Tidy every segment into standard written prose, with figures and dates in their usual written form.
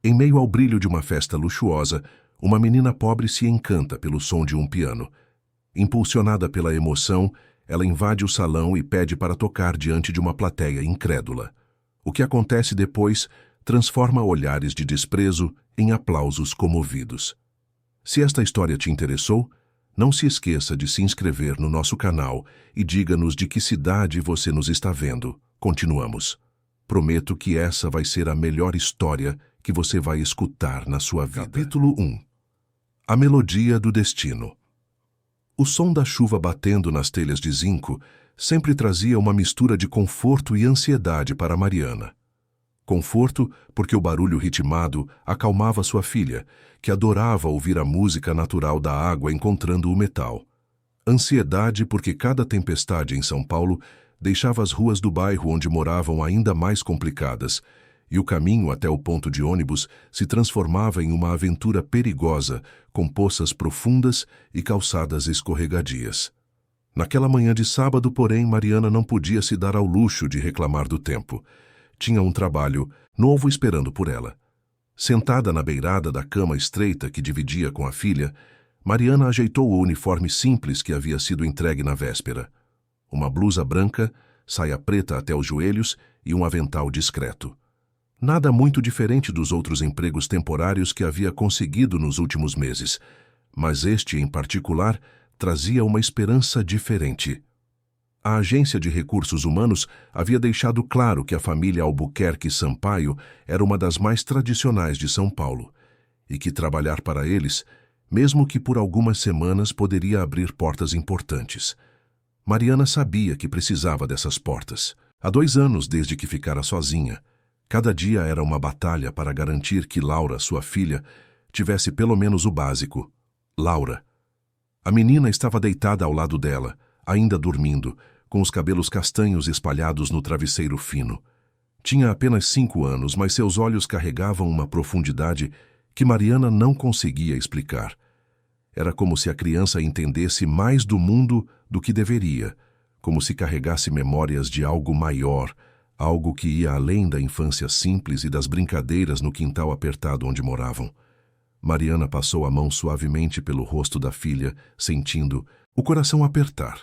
Em meio ao brilho de uma festa luxuosa, uma menina pobre se encanta pelo som de um piano. Impulsionada pela emoção, ela invade o salão e pede para tocar diante de uma plateia incrédula. O que acontece depois transforma olhares de desprezo em aplausos comovidos. Se esta história te interessou, não se esqueça de se inscrever no nosso canal e diga-nos de que cidade você nos está vendo. Continuamos. Prometo que essa vai ser a melhor história que você vai escutar na sua vida. Capítulo 1. A melodia do destino. O som da chuva batendo nas telhas de zinco sempre trazia uma mistura de conforto e ansiedade para Mariana. Conforto porque o barulho ritmado acalmava sua filha, que adorava ouvir a música natural da água encontrando o metal. Ansiedade porque cada tempestade em São Paulo deixava as ruas do bairro onde moravam ainda mais complicadas, e o caminho até o ponto de ônibus se transformava em uma aventura perigosa, com poças profundas e calçadas escorregadias. Naquela manhã de sábado, porém, Mariana não podia se dar ao luxo de reclamar do tempo. Tinha um trabalho novo esperando por ela. Sentada na beirada da cama estreita que dividia com a filha, Mariana ajeitou o uniforme simples que havia sido entregue na véspera. Uma blusa branca, saia preta até os joelhos e um avental discreto. Nada muito diferente dos outros empregos temporários que havia conseguido nos últimos meses, mas este, em particular, trazia uma esperança diferente. A Agência de Recursos Humanos havia deixado claro que a família Albuquerque Sampaio era uma das mais tradicionais de São Paulo, e que trabalhar para eles, mesmo que por algumas semanas, poderia abrir portas importantes. Mariana sabia que precisava dessas portas. Há 2 anos desde que ficara sozinha. Cada dia era uma batalha para garantir que Laura, sua filha, tivesse pelo menos o básico. Laura. A menina estava deitada ao lado dela, ainda dormindo, com os cabelos castanhos espalhados no travesseiro fino. Tinha apenas 5 anos, mas seus olhos carregavam uma profundidade que Mariana não conseguia explicar. Era como se a criança entendesse mais do mundo do que deveria, como se carregasse memórias de algo maior, algo que ia além da infância simples e das brincadeiras no quintal apertado onde moravam. Mariana passou a mão suavemente pelo rosto da filha, sentindo o coração apertar.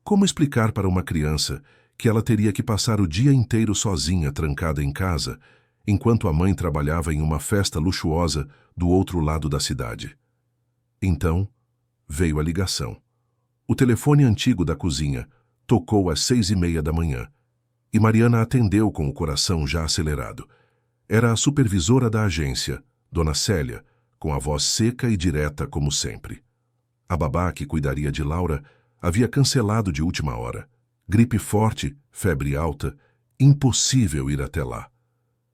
Como explicar para uma criança que ela teria que passar o dia inteiro sozinha, trancada em casa, enquanto a mãe trabalhava em uma festa luxuosa do outro lado da cidade? Então, veio a ligação. O telefone antigo da cozinha tocou às 6:30 da manhã, e Mariana atendeu com o coração já acelerado. Era a supervisora da agência, Dona Célia, com a voz seca e direta como sempre. A babá que cuidaria de Laura havia cancelado de última hora. Gripe forte, febre alta, impossível ir até lá.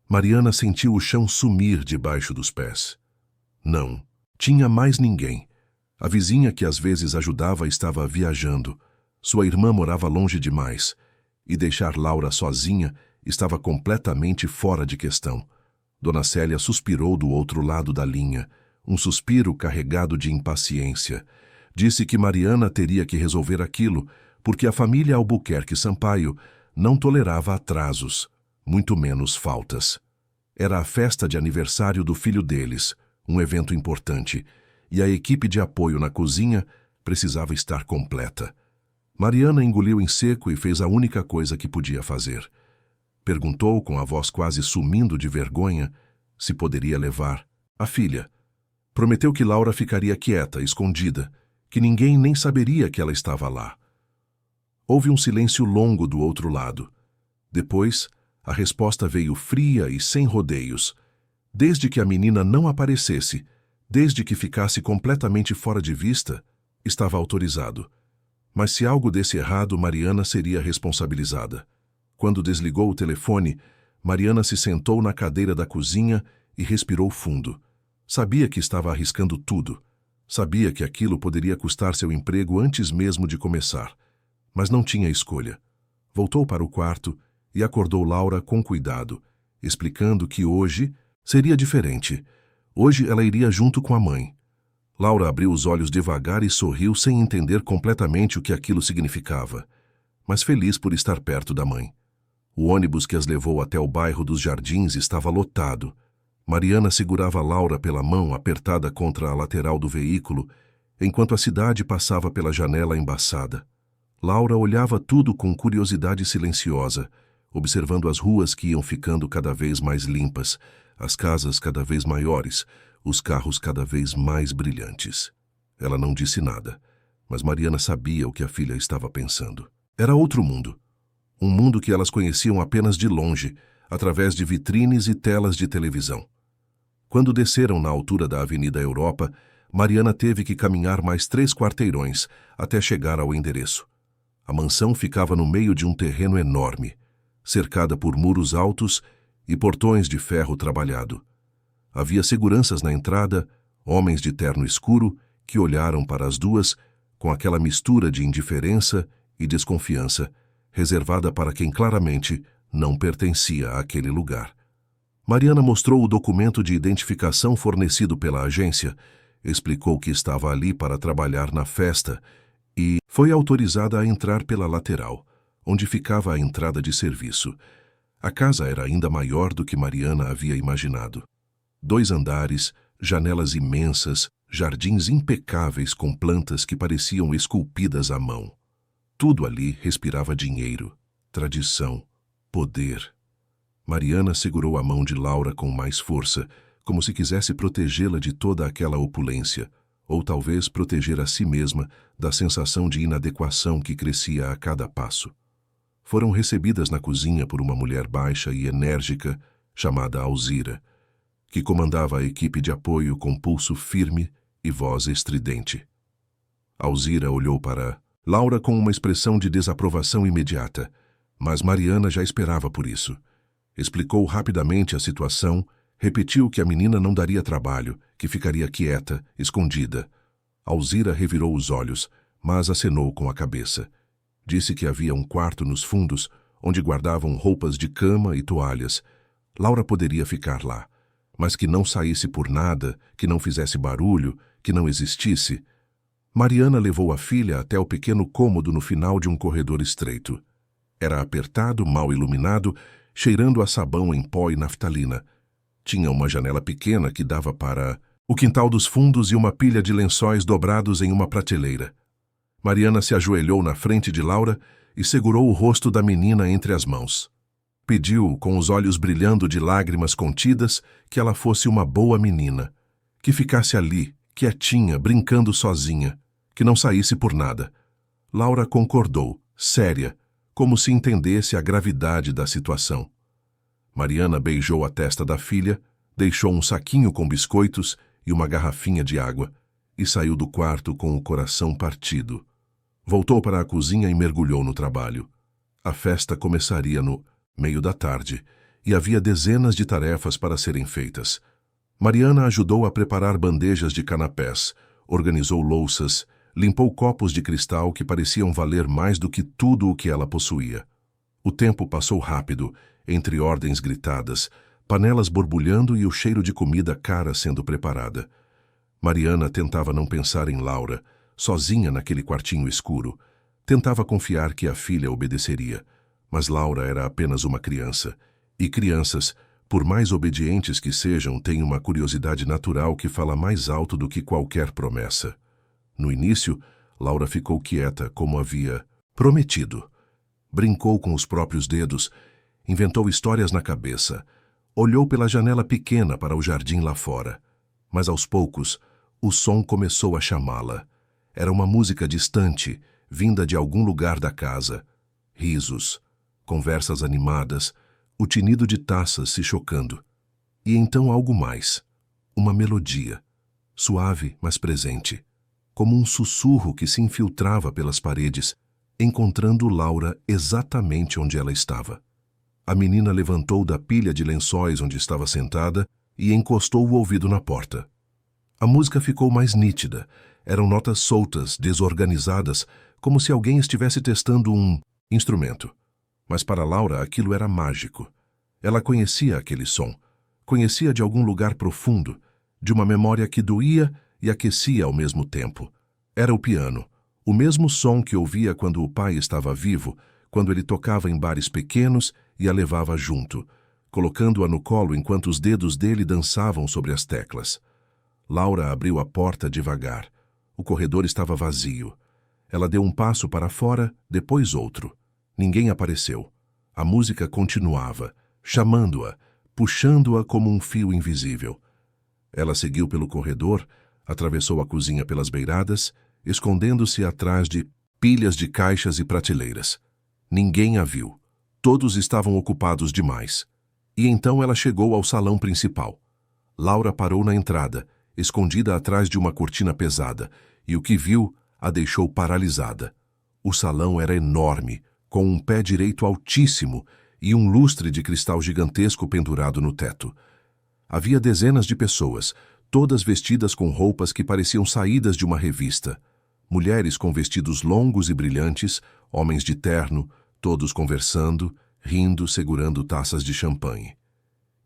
Mariana sentiu o chão sumir debaixo dos pés. Não, tinha mais ninguém. A vizinha que às vezes ajudava estava viajando. Sua irmã morava longe demais. E deixar Laura sozinha estava completamente fora de questão. Dona Célia suspirou do outro lado da linha, um suspiro carregado de impaciência. Disse que Mariana teria que resolver aquilo, porque a família Albuquerque Sampaio não tolerava atrasos, muito menos faltas. Era a festa de aniversário do filho deles, um evento importante, e a equipe de apoio na cozinha precisava estar completa. Mariana engoliu em seco e fez a única coisa que podia fazer. Perguntou, com a voz quase sumindo de vergonha, se poderia levar a filha. Prometeu que Laura ficaria quieta, escondida, que ninguém nem saberia que ela estava lá. Houve um silêncio longo do outro lado. Depois, a resposta veio fria e sem rodeios. Desde que a menina não aparecesse, desde que ficasse completamente fora de vista, estava autorizado. Mas se algo desse errado, Mariana seria responsabilizada. Quando desligou o telefone, Mariana se sentou na cadeira da cozinha e respirou fundo. Sabia que estava arriscando tudo. Sabia que aquilo poderia custar seu emprego antes mesmo de começar. Mas não tinha escolha. Voltou para o quarto e acordou Laura com cuidado, explicando que hoje seria diferente. Hoje ela iria junto com a mãe. Laura abriu os olhos devagar e sorriu sem entender completamente o que aquilo significava, mas feliz por estar perto da mãe. O ônibus que as levou até o bairro dos Jardins estava lotado. Mariana segurava Laura pela mão apertada contra a lateral do veículo, enquanto a cidade passava pela janela embaçada. Laura olhava tudo com curiosidade silenciosa, observando as ruas que iam ficando cada vez mais limpas, as casas cada vez maiores, os carros cada vez mais brilhantes. Ela não disse nada, mas Mariana sabia o que a filha estava pensando. Era outro mundo. Um mundo que elas conheciam apenas de longe, através de vitrines e telas de televisão. Quando desceram na altura da Avenida Europa, Mariana teve que caminhar mais 3 quarteirões até chegar ao endereço. A mansão ficava no meio de um terreno enorme, cercada por muros altos e portões de ferro trabalhado. Havia seguranças na entrada, homens de terno escuro, que olharam para as duas com aquela mistura de indiferença e desconfiança, reservada para quem claramente não pertencia àquele lugar. Mariana mostrou o documento de identificação fornecido pela agência, explicou que estava ali para trabalhar na festa e foi autorizada a entrar pela lateral, onde ficava a entrada de serviço. A casa era ainda maior do que Mariana havia imaginado. 2 andares, janelas imensas, jardins impecáveis com plantas que pareciam esculpidas à mão. Tudo ali respirava dinheiro, tradição, poder. Mariana segurou a mão de Laura com mais força, como se quisesse protegê-la de toda aquela opulência, ou talvez proteger a si mesma da sensação de inadequação que crescia a cada passo. Foram recebidas na cozinha por uma mulher baixa e enérgica, chamada Alzira, que comandava a equipe de apoio com pulso firme e voz estridente. Alzira olhou para Laura com uma expressão de desaprovação imediata, mas Mariana já esperava por isso. Explicou rapidamente a situação, repetiu que a menina não daria trabalho, que ficaria quieta, escondida. Alzira revirou os olhos, mas acenou com a cabeça. Disse que havia um quarto nos fundos, onde guardavam roupas de cama e toalhas. Laura poderia ficar lá, mas que não saísse por nada, que não fizesse barulho, que não existisse. Mariana levou a filha até o pequeno cômodo no final de um corredor estreito. Era apertado, mal iluminado, cheirando a sabão em pó e naftalina. Tinha uma janela pequena que dava para o quintal dos fundos e uma pilha de lençóis dobrados em uma prateleira. Mariana se ajoelhou na frente de Laura e segurou o rosto da menina entre as mãos. Pediu, com os olhos brilhando de lágrimas contidas, que ela fosse uma boa menina, que ficasse ali, quietinha, brincando sozinha, que não saísse por nada. Laura concordou, séria, como se entendesse a gravidade da situação. Mariana beijou a testa da filha, deixou um saquinho com biscoitos e uma garrafinha de água e saiu do quarto com o coração partido. Voltou para a cozinha e mergulhou no trabalho. A festa começaria no meio da tarde e havia dezenas de tarefas para serem feitas. Mariana ajudou a preparar bandejas de canapés, organizou louças, limpou copos de cristal que pareciam valer mais do que tudo o que ela possuía. O tempo passou rápido, entre ordens gritadas, panelas borbulhando e o cheiro de comida cara sendo preparada. Mariana tentava não pensar em Laura, sozinha naquele quartinho escuro. Tentava confiar que a filha obedeceria, mas Laura era apenas uma criança, e crianças, por mais obedientes que sejam, têm uma curiosidade natural que fala mais alto do que qualquer promessa. No início, Laura ficou quieta, como havia prometido. Brincou com os próprios dedos, inventou histórias na cabeça, olhou pela janela pequena para o jardim lá fora. Mas aos poucos, o som começou a chamá-la. Era uma música distante, vinda de algum lugar da casa. Risos, conversas animadas, o tinido de taças se chocando. E então algo mais. Uma melodia, suave, mas presente, como um sussurro que se infiltrava pelas paredes, encontrando Laura exatamente onde ela estava. A menina levantou da pilha de lençóis onde estava sentada e encostou o ouvido na porta. A música ficou mais nítida. Eram notas soltas, desorganizadas, como se alguém estivesse testando um instrumento. Mas para Laura aquilo era mágico. Ela conhecia aquele som. Conhecia de algum lugar profundo, de uma memória que doía e aquecia ao mesmo tempo. Era o piano, o mesmo som que ouvia quando o pai estava vivo, quando ele tocava em bares pequenos e a levava junto, colocando-a no colo enquanto os dedos dele dançavam sobre as teclas. Laura abriu a porta devagar. O corredor estava vazio. Ela deu um passo para fora, depois outro. Ninguém apareceu. A música continuava, chamando-a, puxando-a como um fio invisível. Ela seguiu pelo corredor, atravessou a cozinha pelas beiradas, escondendo-se atrás de pilhas de caixas e prateleiras. Ninguém a viu. Todos estavam ocupados demais. E então ela chegou ao salão principal. Laura parou na entrada, escondida atrás de uma cortina pesada, e o que viu a deixou paralisada. O salão era enorme, com um pé direito altíssimo e um lustre de cristal gigantesco pendurado no teto. Havia dezenas de pessoas, todas vestidas com roupas que pareciam saídas de uma revista. Mulheres com vestidos longos e brilhantes, homens de terno, todos conversando, rindo, segurando taças de champanhe.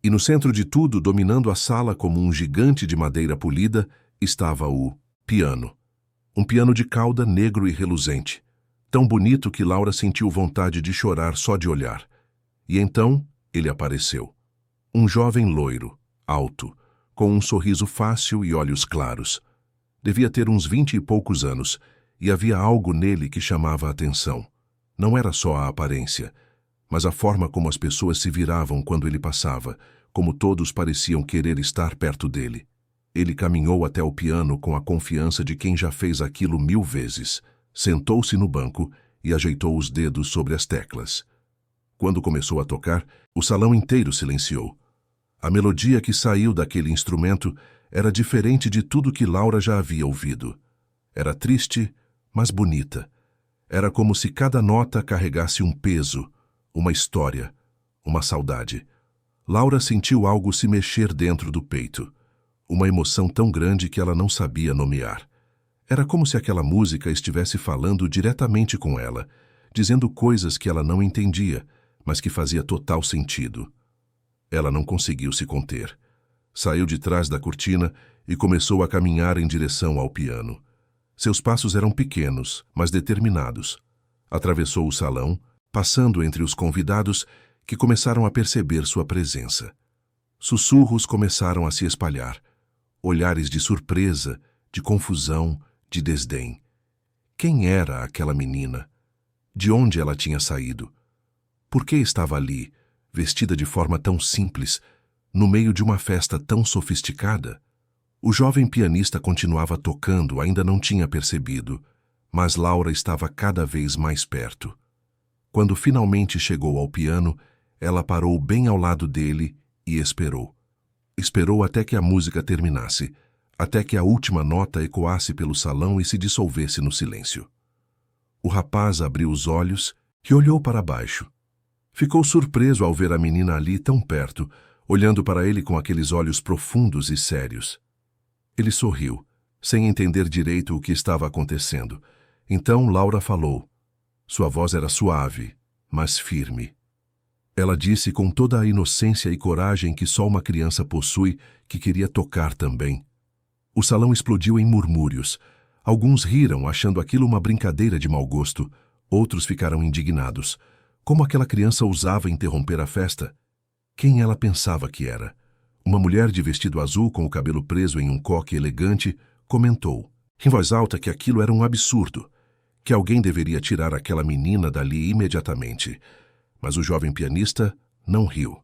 E no centro de tudo, dominando a sala como um gigante de madeira polida, estava o piano. Um piano de cauda negro e reluzente, tão bonito que Laura sentiu vontade de chorar só de olhar. E então ele apareceu. Um jovem loiro, alto, com um sorriso fácil e olhos claros. Devia ter uns 20 e poucos anos, e havia algo nele que chamava a atenção. Não era só a aparência, mas a forma como as pessoas se viravam quando ele passava, como todos pareciam querer estar perto dele. Ele caminhou até o piano com a confiança de quem já fez aquilo 1000 vezes, sentou-se no banco e ajeitou os dedos sobre as teclas. Quando começou a tocar, o salão inteiro silenciou. A melodia que saiu daquele instrumento era diferente de tudo que Laura já havia ouvido. Era triste, mas bonita. Era como se cada nota carregasse um peso, uma história, uma saudade. Laura sentiu algo se mexer dentro do peito. Uma emoção tão grande que ela não sabia nomear. Era como se aquela música estivesse falando diretamente com ela, dizendo coisas que ela não entendia, mas que fazia total sentido. Ela não conseguiu se conter. Saiu de trás da cortina e começou a caminhar em direção ao piano. Seus passos eram pequenos, mas determinados. Atravessou o salão, passando entre os convidados que começaram a perceber sua presença. Sussurros começaram a se espalhar. Olhares de surpresa, de confusão, de desdém. Quem era aquela menina? De onde ela tinha saído? Por que estava ali, vestida de forma tão simples, no meio de uma festa tão sofisticada? O jovem pianista continuava tocando, ainda não tinha percebido, mas Laura estava cada vez mais perto. Quando finalmente chegou ao piano, ela parou bem ao lado dele e esperou. Esperou até que a música terminasse, até que a última nota ecoasse pelo salão e se dissolvesse no silêncio. O rapaz abriu os olhos e olhou para baixo. Ficou surpreso ao ver a menina ali tão perto, olhando para ele com aqueles olhos profundos e sérios. Ele sorriu, sem entender direito o que estava acontecendo. Então Laura falou. Sua voz era suave, mas firme. Ela disse com toda a inocência e coragem que só uma criança possui, que queria tocar também. O salão explodiu em murmúrios. Alguns riram, achando aquilo uma brincadeira de mau gosto. Outros ficaram indignados. Como aquela criança ousava interromper a festa? Quem ela pensava que era? Uma mulher de vestido azul com o cabelo preso em um coque elegante comentou, em voz alta, que aquilo era um absurdo, que alguém deveria tirar aquela menina dali imediatamente. Mas o jovem pianista não riu.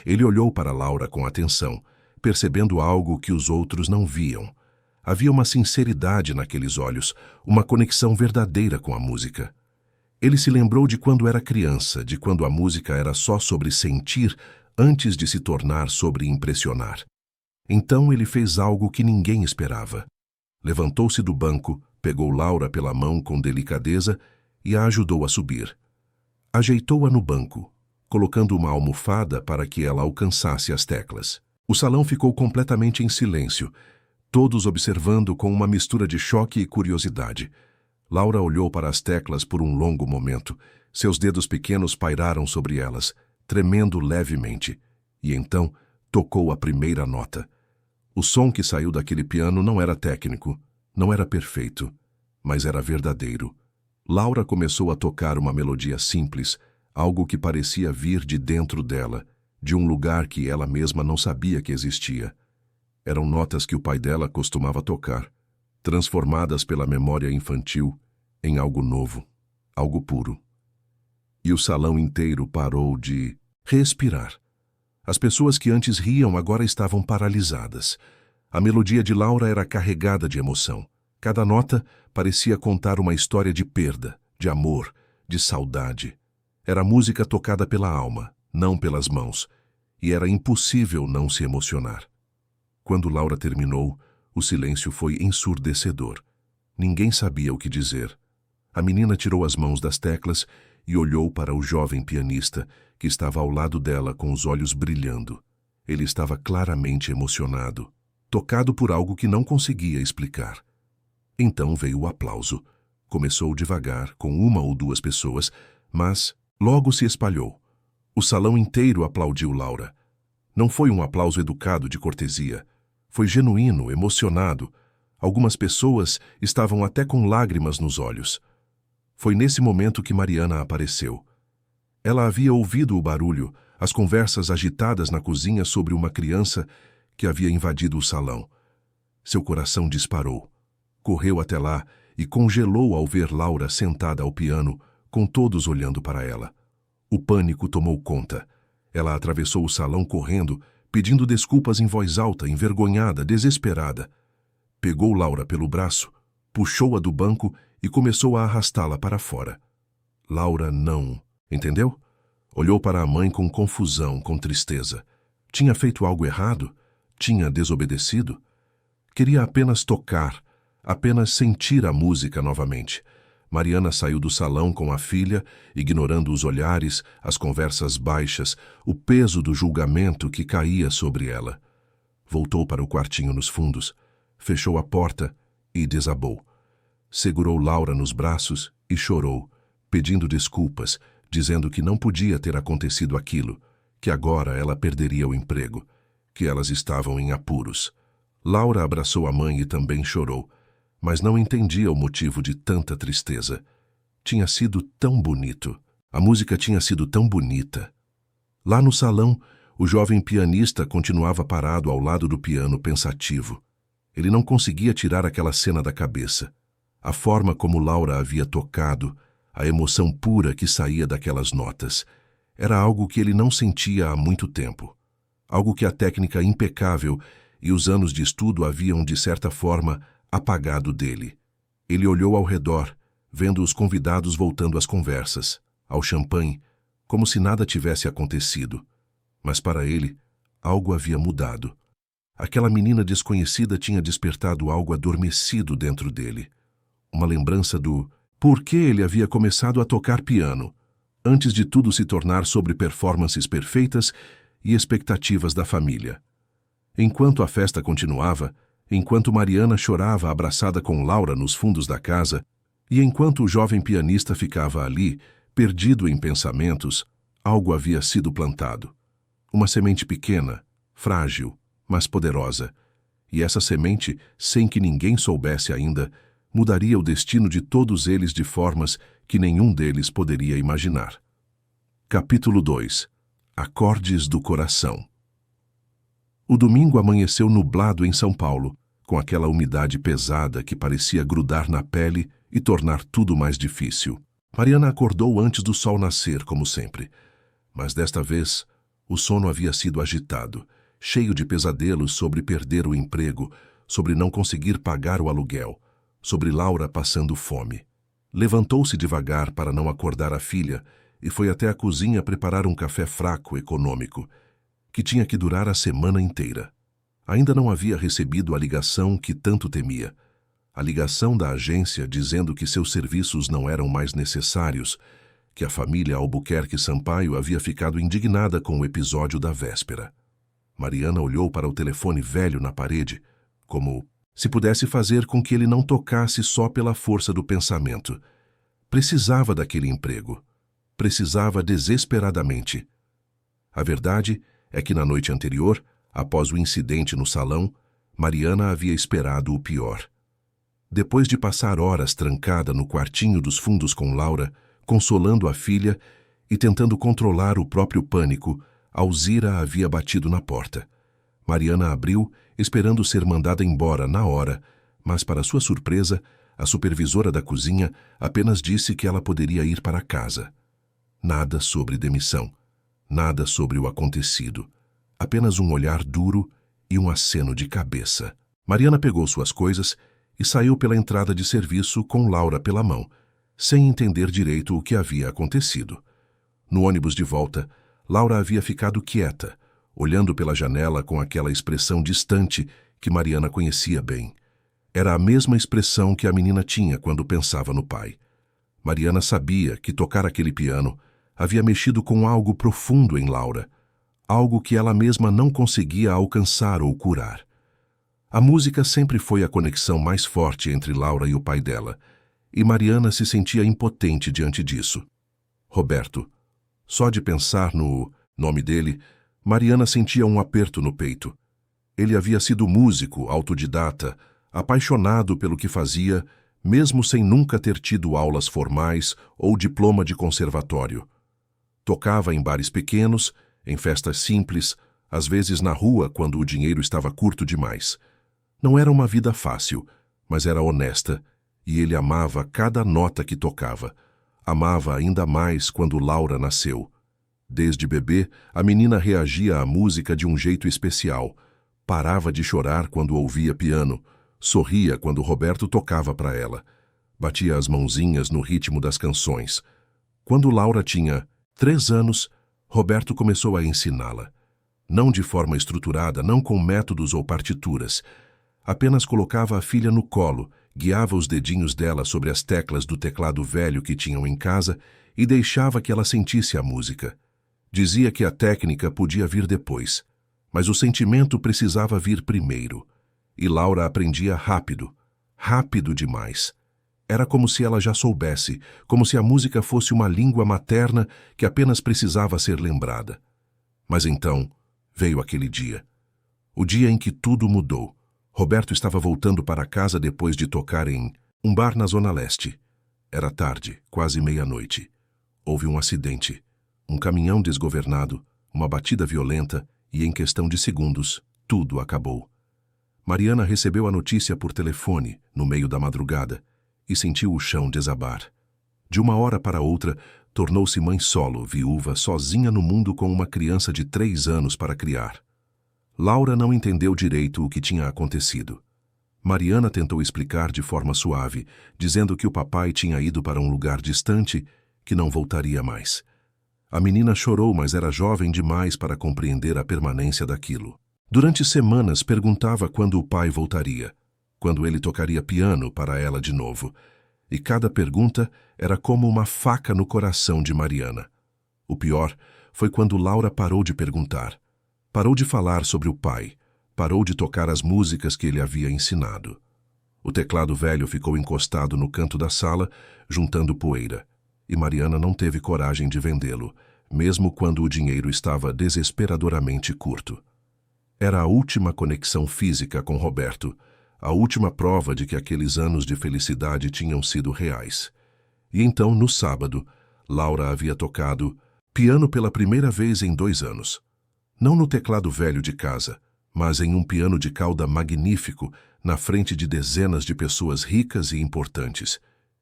Ele olhou para Laura com atenção, percebendo algo que os outros não viam. Havia uma sinceridade naqueles olhos, uma conexão verdadeira com a música. Ele se lembrou de quando era criança, de quando a música era só sobre sentir antes de se tornar sobre impressionar. Então ele fez algo que ninguém esperava. Levantou-se do banco, pegou Laura pela mão com delicadeza e a ajudou a subir. Ajeitou-a no banco, colocando uma almofada para que ela alcançasse as teclas. O salão ficou completamente em silêncio, todos observando com uma mistura de choque e curiosidade. Laura olhou para as teclas por um longo momento. Seus dedos pequenos pairaram sobre elas, tremendo levemente, e então tocou a primeira nota. O som que saiu daquele piano não era técnico, não era perfeito, mas era verdadeiro. Laura começou a tocar uma melodia simples, algo que parecia vir de dentro dela, de um lugar que ela mesma não sabia que existia. Eram notas que o pai dela costumava tocar, transformadas pela memória infantil em algo novo, algo puro. E o salão inteiro parou de respirar. As pessoas que antes riam agora estavam paralisadas. A melodia de Laura era carregada de emoção. Cada nota parecia contar uma história de perda, de amor, de saudade. Era música tocada pela alma, não pelas mãos, e era impossível não se emocionar. Quando Laura terminou, o silêncio foi ensurdecedor. Ninguém sabia o que dizer. A menina tirou as mãos das teclas e olhou para o jovem pianista, que estava ao lado dela com os olhos brilhando. Ele estava claramente emocionado, tocado por algo que não conseguia explicar. Então veio o aplauso. Começou devagar, com uma ou duas pessoas, mas logo se espalhou. O salão inteiro aplaudiu Laura. Não foi um aplauso educado de cortesia. Foi genuíno, emocionado. Algumas pessoas estavam até com lágrimas nos olhos. Foi nesse momento que Mariana apareceu. Ela havia ouvido o barulho, as conversas agitadas na cozinha sobre uma criança que havia invadido o salão. Seu coração disparou. Correu até lá e congelou ao ver Laura sentada ao piano, com todos olhando para ela. O pânico tomou conta. Ela atravessou o salão correndo, pedindo desculpas em voz alta, envergonhada, desesperada. Pegou Laura pelo braço, puxou-a do banco e começou a arrastá-la para fora. Laura não... Entendeu? Olhou para a mãe com confusão, com tristeza. Tinha feito algo errado? Tinha desobedecido? Queria apenas tocar, apenas sentir a música novamente. Mariana saiu do salão com a filha, ignorando os olhares, as conversas baixas, o peso do julgamento que caía sobre ela. Voltou para o quartinho nos fundos, fechou a porta e desabou. Segurou Laura nos braços e chorou, pedindo desculpas, dizendo que não podia ter acontecido aquilo, que agora ela perderia o emprego, que elas estavam em apuros. Laura abraçou a mãe e também chorou, mas não entendia o motivo de tanta tristeza. Tinha sido tão bonito. A música tinha sido tão bonita. Lá no salão, o jovem pianista continuava parado ao lado do piano, pensativo. Ele não conseguia tirar aquela cena da cabeça. A forma como Laura havia tocado, a emoção pura que saía daquelas notas, era algo que ele não sentia há muito tempo. Algo que a técnica impecável e os anos de estudo haviam, de certa forma, apagado dele. Ele olhou ao redor, vendo os convidados voltando às conversas, ao champanhe, como se nada tivesse acontecido. Mas para ele, algo havia mudado. Aquela menina desconhecida tinha despertado algo adormecido dentro dele. Uma lembrança do por que ele havia começado a tocar piano, antes de tudo se tornar sobre performances perfeitas e expectativas da família. Enquanto a festa continuava, enquanto Mariana chorava abraçada com Laura nos fundos da casa, e enquanto o jovem pianista ficava ali, perdido em pensamentos, algo havia sido plantado. Uma semente pequena, frágil, mas poderosa. E essa semente, sem que ninguém soubesse ainda, mudaria o destino de todos eles de formas que nenhum deles poderia imaginar. Capítulo 2. Acordes do coração. O domingo amanheceu nublado em São Paulo, com aquela umidade pesada que parecia grudar na pele e tornar tudo mais difícil. Mariana acordou antes do sol nascer, como sempre. Mas desta vez, o sono havia sido agitado, cheio de pesadelos sobre perder o emprego, sobre não conseguir pagar o aluguel, sobre Laura passando fome. Levantou-se devagar para não acordar a filha e foi até a cozinha preparar um café fraco, econômico, que tinha que durar a semana inteira. Ainda não havia recebido a ligação que tanto temia. A ligação da agência dizendo que seus serviços não eram mais necessários, que a família Albuquerque Sampaio havia ficado indignada com o episódio da véspera. Mariana olhou para o telefone velho na parede, como se pudesse fazer com que ele não tocasse só pela força do pensamento. Precisava daquele emprego. Precisava desesperadamente. A verdade é que na noite anterior, após o incidente no salão, Mariana havia esperado o pior. Depois de passar horas trancada no quartinho dos fundos com Laura, consolando a filha e tentando controlar o próprio pânico, Alzira havia batido na porta. Mariana abriu, esperando ser mandada embora na hora, mas, para sua surpresa, a supervisora da cozinha apenas disse que ela poderia ir para casa. Nada sobre demissão, nada sobre o acontecido. Apenas um olhar duro e um aceno de cabeça. Mariana pegou suas coisas e saiu pela entrada de serviço com Laura pela mão, sem entender direito o que havia acontecido. No ônibus de volta, Laura havia ficado quieta, olhando pela janela com aquela expressão distante que Mariana conhecia bem. Era a mesma expressão que a menina tinha quando pensava no pai. Mariana sabia que tocar aquele piano havia mexido com algo profundo em Laura, algo que ela mesma não conseguia alcançar ou curar. A música sempre foi a conexão mais forte entre Laura e o pai dela, e Mariana se sentia impotente diante disso. Roberto. Só de pensar no nome dele, Mariana sentia um aperto no peito. Ele havia sido músico, autodidata, apaixonado pelo que fazia, mesmo sem nunca ter tido aulas formais ou diploma de conservatório. Tocava em bares pequenos, em festas simples, às vezes na rua quando o dinheiro estava curto demais. Não era uma vida fácil, mas era honesta, e ele amava cada nota que tocava. Amava ainda mais quando Laura nasceu. Desde bebê, a menina reagia à música de um jeito especial. Parava de chorar quando ouvia piano, sorria quando Roberto tocava para ela. Batia as mãozinhas no ritmo das canções. Quando Laura tinha 3 anos, Roberto começou a ensiná-la. Não de forma estruturada, não com métodos ou partituras. Apenas colocava a filha no colo, guiava os dedinhos dela sobre as teclas do teclado velho que tinham em casa e deixava que ela sentisse a música. Dizia que a técnica podia vir depois, mas o sentimento precisava vir primeiro. E Laura aprendia rápido, rápido demais. Era como se ela já soubesse, como se a música fosse uma língua materna que apenas precisava ser lembrada. Mas então veio aquele dia. O dia em que tudo mudou. Roberto estava voltando para casa depois de tocar em um bar na Zona Leste. Era tarde, quase meia-noite. Houve um acidente. Um caminhão desgovernado, uma batida violenta e, em questão de segundos, tudo acabou. Mariana recebeu a notícia por telefone, no meio da madrugada, e sentiu o chão desabar. De uma hora para outra, tornou-se mãe solo, viúva, sozinha no mundo com uma criança de 3 anos para criar. Laura não entendeu direito o que tinha acontecido. Mariana tentou explicar de forma suave, dizendo que o papai tinha ido para um lugar distante, que não voltaria mais. A menina chorou, mas era jovem demais para compreender a permanência daquilo. Durante semanas perguntava quando o pai voltaria, quando ele tocaria piano para ela de novo, e cada pergunta era como uma faca no coração de Mariana. O pior foi quando Laura parou de perguntar. Parou de falar sobre o pai, parou de tocar as músicas que ele havia ensinado. O teclado velho ficou encostado no canto da sala, juntando poeira, e Mariana não teve coragem de vendê-lo, mesmo quando o dinheiro estava desesperadoramente curto. Era a última conexão física com Roberto, a última prova de que aqueles anos de felicidade tinham sido reais. E então, no sábado, Laura havia tocado piano pela primeira vez em 2 anos. Não no teclado velho de casa, mas em um piano de cauda magnífico, na frente de dezenas de pessoas ricas e importantes.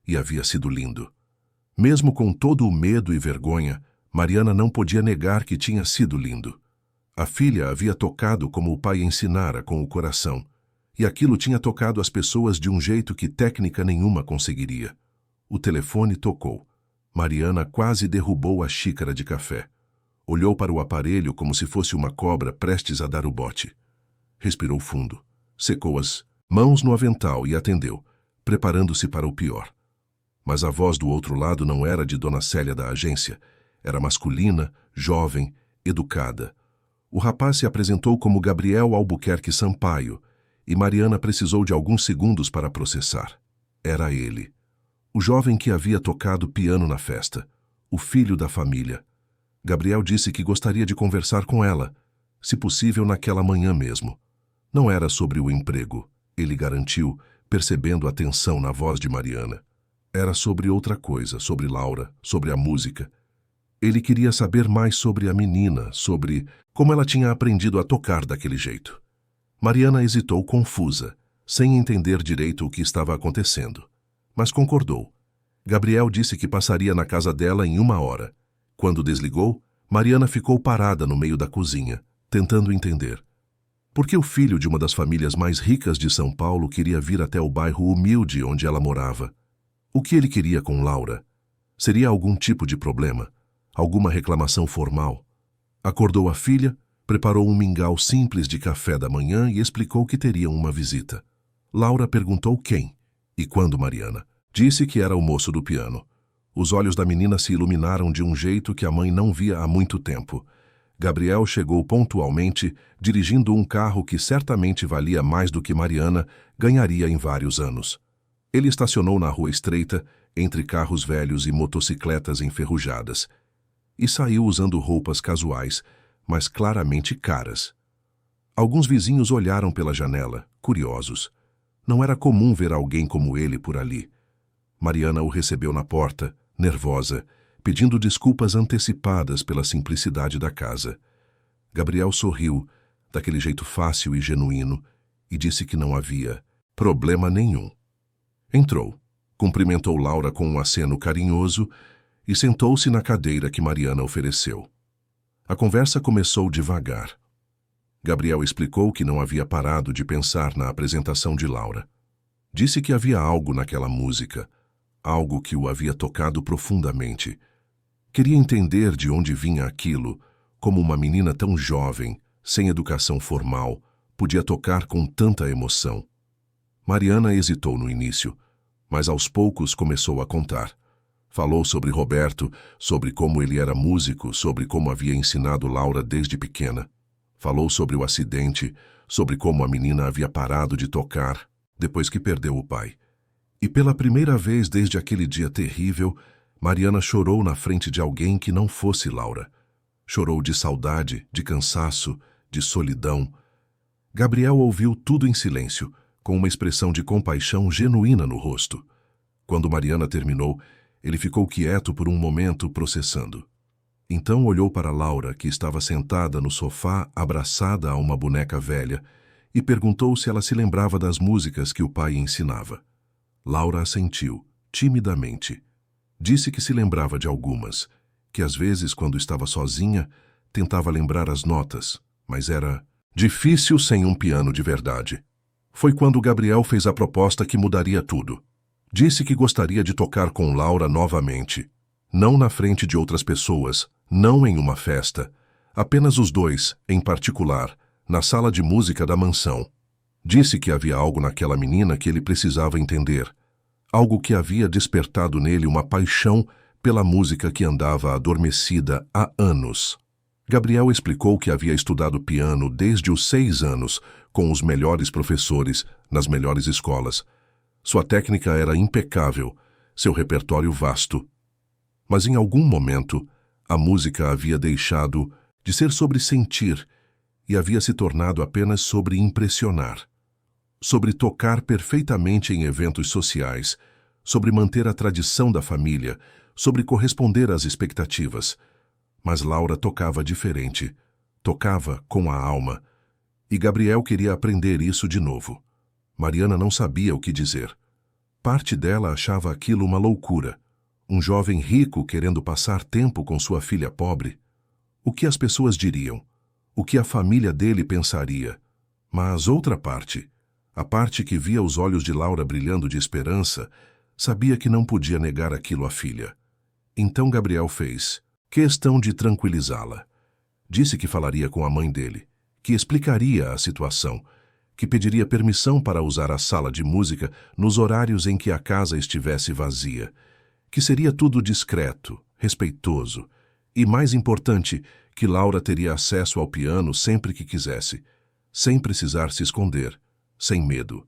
E havia sido lindo. Mesmo com todo o medo e vergonha, Mariana não podia negar que tinha sido lindo. A filha havia tocado como o pai ensinara, com o coração, e aquilo tinha tocado as pessoas de um jeito que técnica nenhuma conseguiria. O telefone tocou. Mariana quase derrubou a xícara de café. Olhou para o aparelho como se fosse uma cobra prestes a dar o bote. Respirou fundo, secou as mãos no avental e atendeu, preparando-se para o pior. Mas a voz do outro lado não era de Dona Célia da agência. Era masculina, jovem, educada. O rapaz se apresentou como Gabriel Albuquerque Sampaio, e Mariana precisou de alguns segundos para processar. Era ele. O jovem que havia tocado piano na festa. O filho da família. Gabriel disse que gostaria de conversar com ela, se possível naquela manhã mesmo. Não era sobre o emprego, ele garantiu, percebendo a tensão na voz de Mariana. Era sobre outra coisa, sobre Laura, sobre a música. Ele queria saber mais sobre a menina, sobre como ela tinha aprendido a tocar daquele jeito. Mariana hesitou confusa, sem entender direito o que estava acontecendo, mas concordou. Gabriel disse que passaria na casa dela em 1 hora. Quando desligou, Mariana ficou parada no meio da cozinha, tentando entender. Por que o filho de uma das famílias mais ricas de São Paulo queria vir até o bairro humilde onde ela morava? O que ele queria com Laura? Seria algum tipo de problema? Alguma reclamação formal? Acordou a filha, preparou um mingau simples de café da manhã e explicou que teriam uma visita. Laura perguntou quem e quando Mariana. Disse que era o moço do piano. Os olhos da menina se iluminaram de um jeito que a mãe não via há muito tempo. Gabriel chegou pontualmente, dirigindo um carro que certamente valia mais do que Mariana ganharia em vários anos. Ele estacionou na rua estreita, entre carros velhos e motocicletas enferrujadas, e saiu usando roupas casuais, mas claramente caras. Alguns vizinhos olharam pela janela, curiosos. Não era comum ver alguém como ele por ali. Mariana o recebeu na porta, nervosa, pedindo desculpas antecipadas pela simplicidade da casa. Gabriel sorriu, daquele jeito fácil e genuíno, e disse que não havia problema nenhum. Entrou, cumprimentou Laura com um aceno carinhoso e sentou-se na cadeira que Mariana ofereceu. A conversa começou devagar. Gabriel explicou que não havia parado de pensar na apresentação de Laura. Disse que havia algo naquela música, algo que o havia tocado profundamente. Queria entender de onde vinha aquilo, como uma menina tão jovem, sem educação formal, podia tocar com tanta emoção. Mariana hesitou no início, mas aos poucos começou a contar. Falou sobre Roberto, sobre como ele era músico, sobre como havia ensinado Laura desde pequena. Falou sobre o acidente, sobre como a menina havia parado de tocar depois que perdeu o pai. E pela primeira vez desde aquele dia terrível, Mariana chorou na frente de alguém que não fosse Laura. Chorou de saudade, de cansaço, de solidão. Gabriel ouviu tudo em silêncio, com uma expressão de compaixão genuína no rosto. Quando Mariana terminou, ele ficou quieto por um momento, processando. Então olhou para Laura, que estava sentada no sofá, abraçada a uma boneca velha, e perguntou se ela se lembrava das músicas que o pai ensinava. Laura assentiu, timidamente. Disse que se lembrava de algumas, que às vezes, quando estava sozinha, tentava lembrar as notas, mas era difícil sem um piano de verdade. Foi quando Gabriel fez a proposta que mudaria tudo. Disse que gostaria de tocar com Laura novamente, não na frente de outras pessoas, não em uma festa, apenas os dois, em particular, na sala de música da mansão. Disse que havia algo naquela menina que ele precisava entender, algo que havia despertado nele uma paixão pela música que andava adormecida há anos. Gabriel explicou que havia estudado piano desde os 6 anos, com os melhores professores, nas melhores escolas. Sua técnica era impecável, seu repertório vasto. Mas em algum momento, a música havia deixado de ser sobre sentir e havia se tornado apenas sobre impressionar. Sobre tocar perfeitamente em eventos sociais, sobre manter a tradição da família, sobre corresponder às expectativas. Mas Laura tocava diferente, tocava com a alma, e Gabriel queria aprender isso de novo. Mariana não sabia o que dizer. Parte dela achava aquilo uma loucura. Um jovem rico querendo passar tempo com sua filha pobre. O que as pessoas diriam? O que a família dele pensaria? Mas outra parte, a parte que via os olhos de Laura brilhando de esperança, sabia que não podia negar aquilo à filha. Então Gabriel fez questão de tranquilizá-la. Disse que falaria com a mãe dele, que explicaria a situação, que pediria permissão para usar a sala de música nos horários em que a casa estivesse vazia, que seria tudo discreto, respeitoso, e, mais importante, que Laura teria acesso ao piano sempre que quisesse, sem precisar se esconder, sem medo.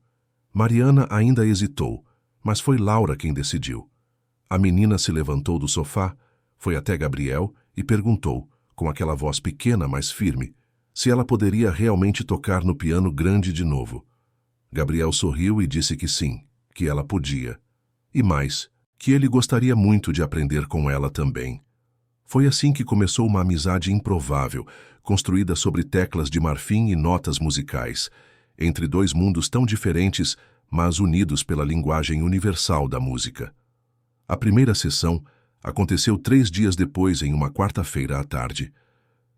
Mariana ainda hesitou, mas foi Laura quem decidiu. A menina se levantou do sofá, foi até Gabriel e perguntou, com aquela voz pequena, mas firme, se ela poderia realmente tocar no piano grande de novo. Gabriel sorriu e disse que sim, que ela podia. E mais, que ele gostaria muito de aprender com ela também. Foi assim que começou uma amizade improvável, construída sobre teclas de marfim e notas musicais, entre dois mundos tão diferentes, mas unidos pela linguagem universal da música. A primeira sessão aconteceu 3 dias depois, em uma quarta-feira à tarde.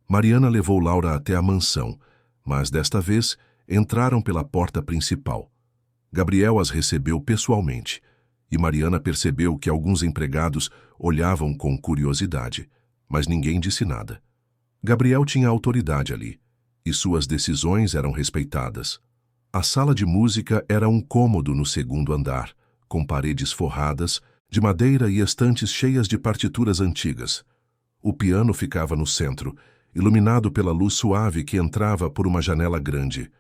Mariana levou Laura até a mansão, mas desta vez entraram pela porta principal. Gabriel as recebeu pessoalmente, e Mariana percebeu que alguns empregados olhavam com curiosidade, mas ninguém disse nada. Gabriel tinha autoridade ali, e suas decisões eram respeitadas. A sala de música era um cômodo no segundo andar, com paredes forradas, de madeira e estantes cheias de partituras antigas. O piano ficava no centro, iluminado pela luz suave que entrava por uma janela grande.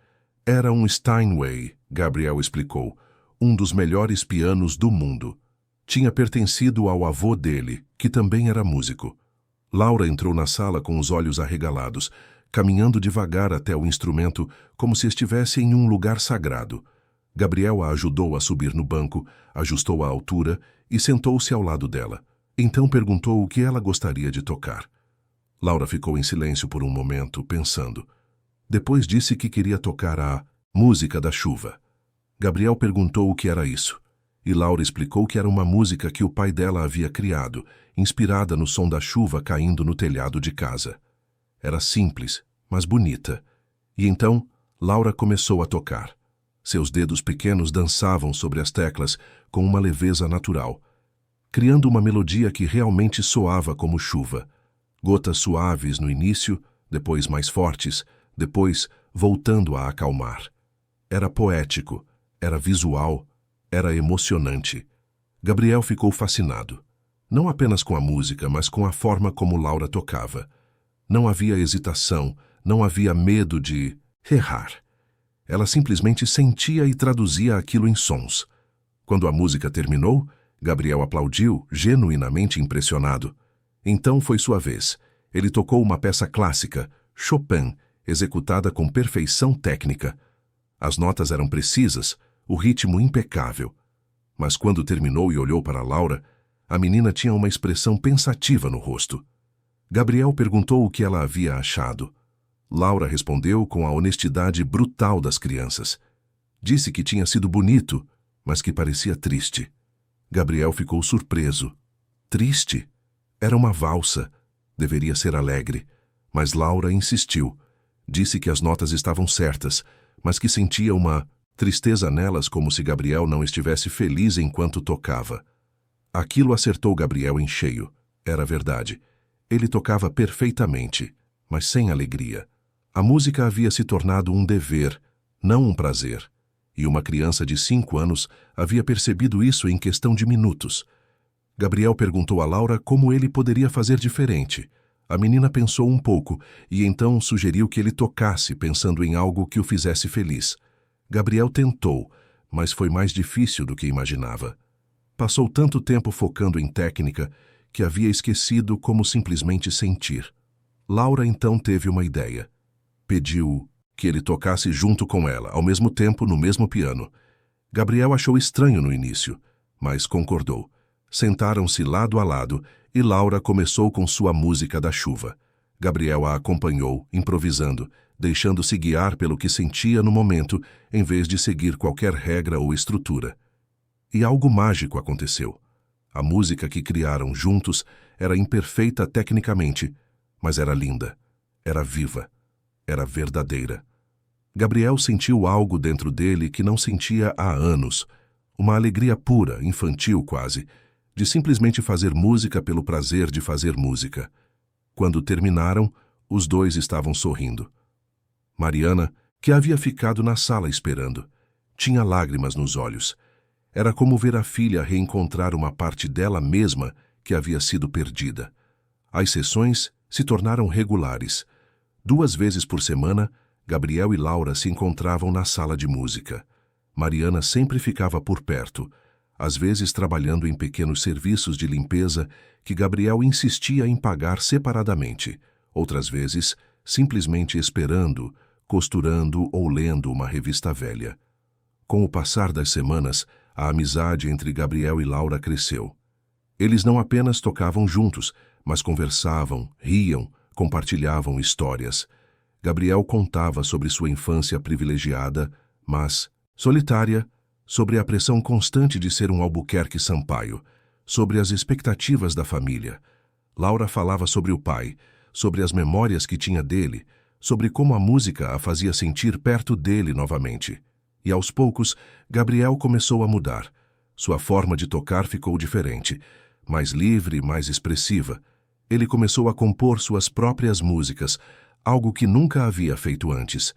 Era um Steinway, Gabriel explicou, um dos melhores pianos do mundo. Tinha pertencido ao avô dele, que também era músico. Laura entrou na sala com os olhos arregalados, caminhando devagar até o instrumento como se estivesse em um lugar sagrado. Gabriel a ajudou a subir no banco, ajustou a altura e sentou-se ao lado dela. Então perguntou o que ela gostaria de tocar. Laura ficou em silêncio por um momento, pensando. Depois disse que queria tocar a Música da Chuva. Gabriel perguntou o que era isso, e Laura explicou que era uma música que o pai dela havia criado, inspirada no som da chuva caindo no telhado de casa. Era simples, mas bonita. E então, Laura começou a tocar. Seus dedos pequenos dançavam sobre as teclas com uma leveza natural, criando uma melodia que realmente soava como chuva. Gotas suaves no início, depois mais fortes, depois voltando a acalmar. Era poético, era visual, era emocionante. Gabriel ficou fascinado. Não apenas com a música, mas com a forma como Laura tocava. Não havia hesitação, não havia medo de errar. Ela simplesmente sentia e traduzia aquilo em sons. Quando a música terminou, Gabriel aplaudiu, genuinamente impressionado. Então foi sua vez. Ele tocou uma peça clássica, Chopin, executada com perfeição técnica. As notas eram precisas, o ritmo impecável. Mas quando terminou e olhou para Laura, a menina tinha uma expressão pensativa no rosto. Gabriel perguntou o que ela havia achado. Laura respondeu com a honestidade brutal das crianças. Disse que tinha sido bonito, mas que parecia triste. Gabriel ficou surpreso. Triste? Era uma valsa. Deveria ser alegre. Mas Laura insistiu. Disse que as notas estavam certas, mas que sentia uma tristeza nelas, como se Gabriel não estivesse feliz enquanto tocava. Aquilo acertou Gabriel em cheio. Era verdade. Ele tocava perfeitamente, mas sem alegria. A música havia se tornado um dever, não um prazer. E uma criança de 5 anos havia percebido isso em questão de minutos. Gabriel perguntou a Laura como ele poderia fazer diferente. A menina pensou um pouco e então sugeriu que ele tocasse, pensando em algo que o fizesse feliz. Gabriel tentou, mas foi mais difícil do que imaginava. Passou tanto tempo focando em técnica que havia esquecido como simplesmente sentir. Laura então teve uma ideia. Pediu que ele tocasse junto com ela, ao mesmo tempo no mesmo piano. Gabriel achou estranho no início, mas concordou. Sentaram-se lado a lado e Laura começou com sua Música da Chuva. Gabriel a acompanhou, improvisando, deixando-se guiar pelo que sentia no momento, em vez de seguir qualquer regra ou estrutura. E algo mágico aconteceu. A música que criaram juntos era imperfeita tecnicamente, mas era linda, era viva, era verdadeira. Gabriel sentiu algo dentro dele que não sentia há anos, uma alegria pura, infantil quase, de simplesmente fazer música pelo prazer de fazer música. Quando terminaram, os dois estavam sorrindo. Mariana, que havia ficado na sala esperando, tinha lágrimas nos olhos. Era como ver a filha reencontrar uma parte dela mesma que havia sido perdida. As sessões se tornaram regulares. 2 vezes por semana, Gabriel e Laura se encontravam na sala de música. Mariana sempre ficava por perto, às vezes trabalhando em pequenos serviços de limpeza que Gabriel insistia em pagar separadamente, outras vezes simplesmente esperando, costurando ou lendo uma revista velha. Com o passar das semanas, a amizade entre Gabriel e Laura cresceu. Eles não apenas tocavam juntos, mas conversavam, riam, compartilhavam histórias. Gabriel contava sobre sua infância privilegiada, mas solitária, sobre a pressão constante de ser um Albuquerque Sampaio, sobre as expectativas da família. Laura falava sobre o pai, sobre as memórias que tinha dele, sobre como a música a fazia sentir perto dele novamente. E aos poucos, Gabriel começou a mudar. Sua forma de tocar ficou diferente, mais livre, mais expressiva. Ele começou a compor suas próprias músicas, algo que nunca havia feito antes.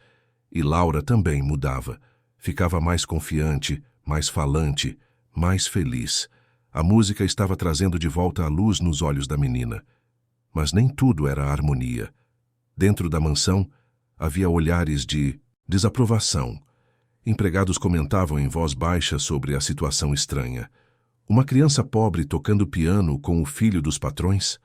E Laura também mudava. Ficava mais confiante, mais falante, mais feliz. A música estava trazendo de volta a luz nos olhos da menina. Mas nem tudo era harmonia. Dentro da mansão, havia olhares de desaprovação. Empregados comentavam em voz baixa sobre a situação estranha. Uma criança pobre tocando piano com o filho dos patrões?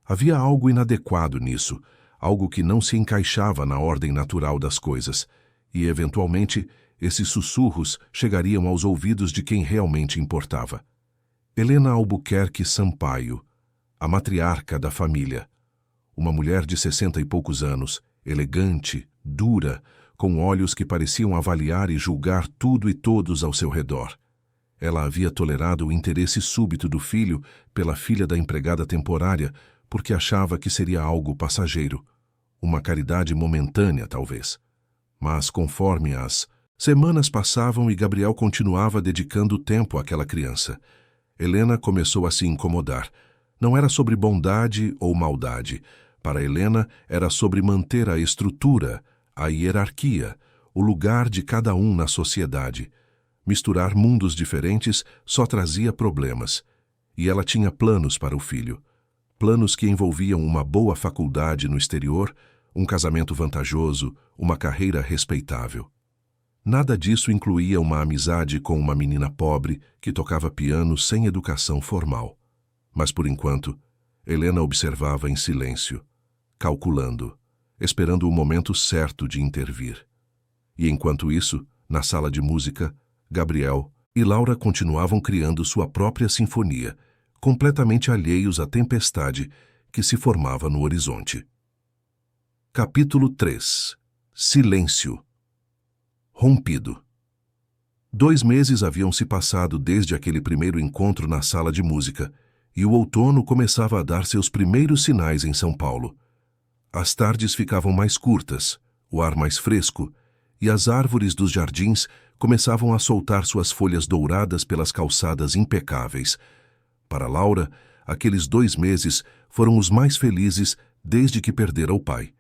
Havia algo inadequado nisso, algo que não se encaixava na ordem natural das coisas. E, eventualmente, esses sussurros chegariam aos ouvidos de quem realmente importava. Helena Albuquerque Sampaio, a matriarca da família. Uma mulher de 60 e poucos anos, elegante, dura, com olhos que pareciam avaliar e julgar tudo e todos ao seu redor. Ela havia tolerado o interesse súbito do filho pela filha da empregada temporária porque achava que seria algo passageiro, uma caridade momentânea, talvez. Mas, conforme as semanas passavam e Gabriel continuava dedicando tempo àquela criança, Helena começou a se incomodar. Não era sobre bondade ou maldade. Para Helena, era sobre manter a estrutura, a hierarquia, o lugar de cada um na sociedade. Misturar mundos diferentes só trazia problemas. E ela tinha planos para o filho. Planos que envolviam uma boa faculdade no exterior, um casamento vantajoso, uma carreira respeitável. Nada disso incluía uma amizade com uma menina pobre que tocava piano sem educação formal. Mas, por enquanto, Helena observava em silêncio, calculando, esperando o momento certo de intervir. E enquanto isso, na sala de música, Gabriel e Laura continuavam criando sua própria sinfonia, completamente alheios à tempestade que se formava no horizonte. Capítulo 3. Silêncio. Rompido. 2 meses haviam se passado desde aquele primeiro encontro na sala de música, e o outono começava a dar seus primeiros sinais em São Paulo. As tardes ficavam mais curtas, o ar mais fresco, e as árvores dos jardins começavam a soltar suas folhas douradas pelas calçadas impecáveis. Para Laura, aqueles 2 meses foram os mais felizes desde que perdera o pai.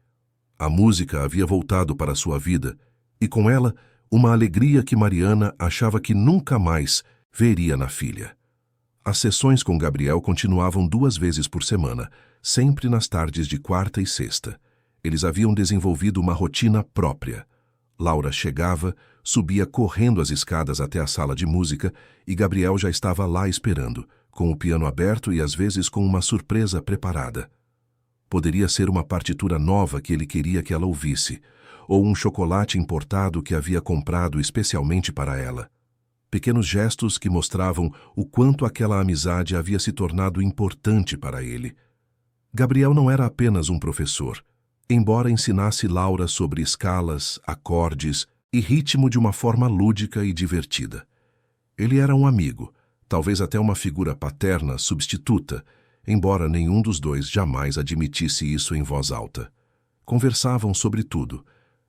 A música havia voltado para sua vida, e com ela, uma alegria que Mariana achava que nunca mais veria na filha. As sessões com Gabriel continuavam 2 vezes por semana, sempre nas tardes de quarta e sexta. Eles haviam desenvolvido uma rotina própria. Laura chegava, subia correndo as escadas até a sala de música e Gabriel já estava lá esperando, com o piano aberto e às vezes com uma surpresa preparada. Poderia ser uma partitura nova que ele queria que ela ouvisse, ou um chocolate importado que havia comprado especialmente para ela. Pequenos gestos que mostravam o quanto aquela amizade havia se tornado importante para ele. Gabriel não era apenas um professor, embora ensinasse Laura sobre escalas, acordes e ritmo de uma forma lúdica e divertida. Ele era um amigo, talvez até uma figura paterna substituta, embora nenhum dos dois jamais admitisse isso em voz alta. Conversavam sobre tudo.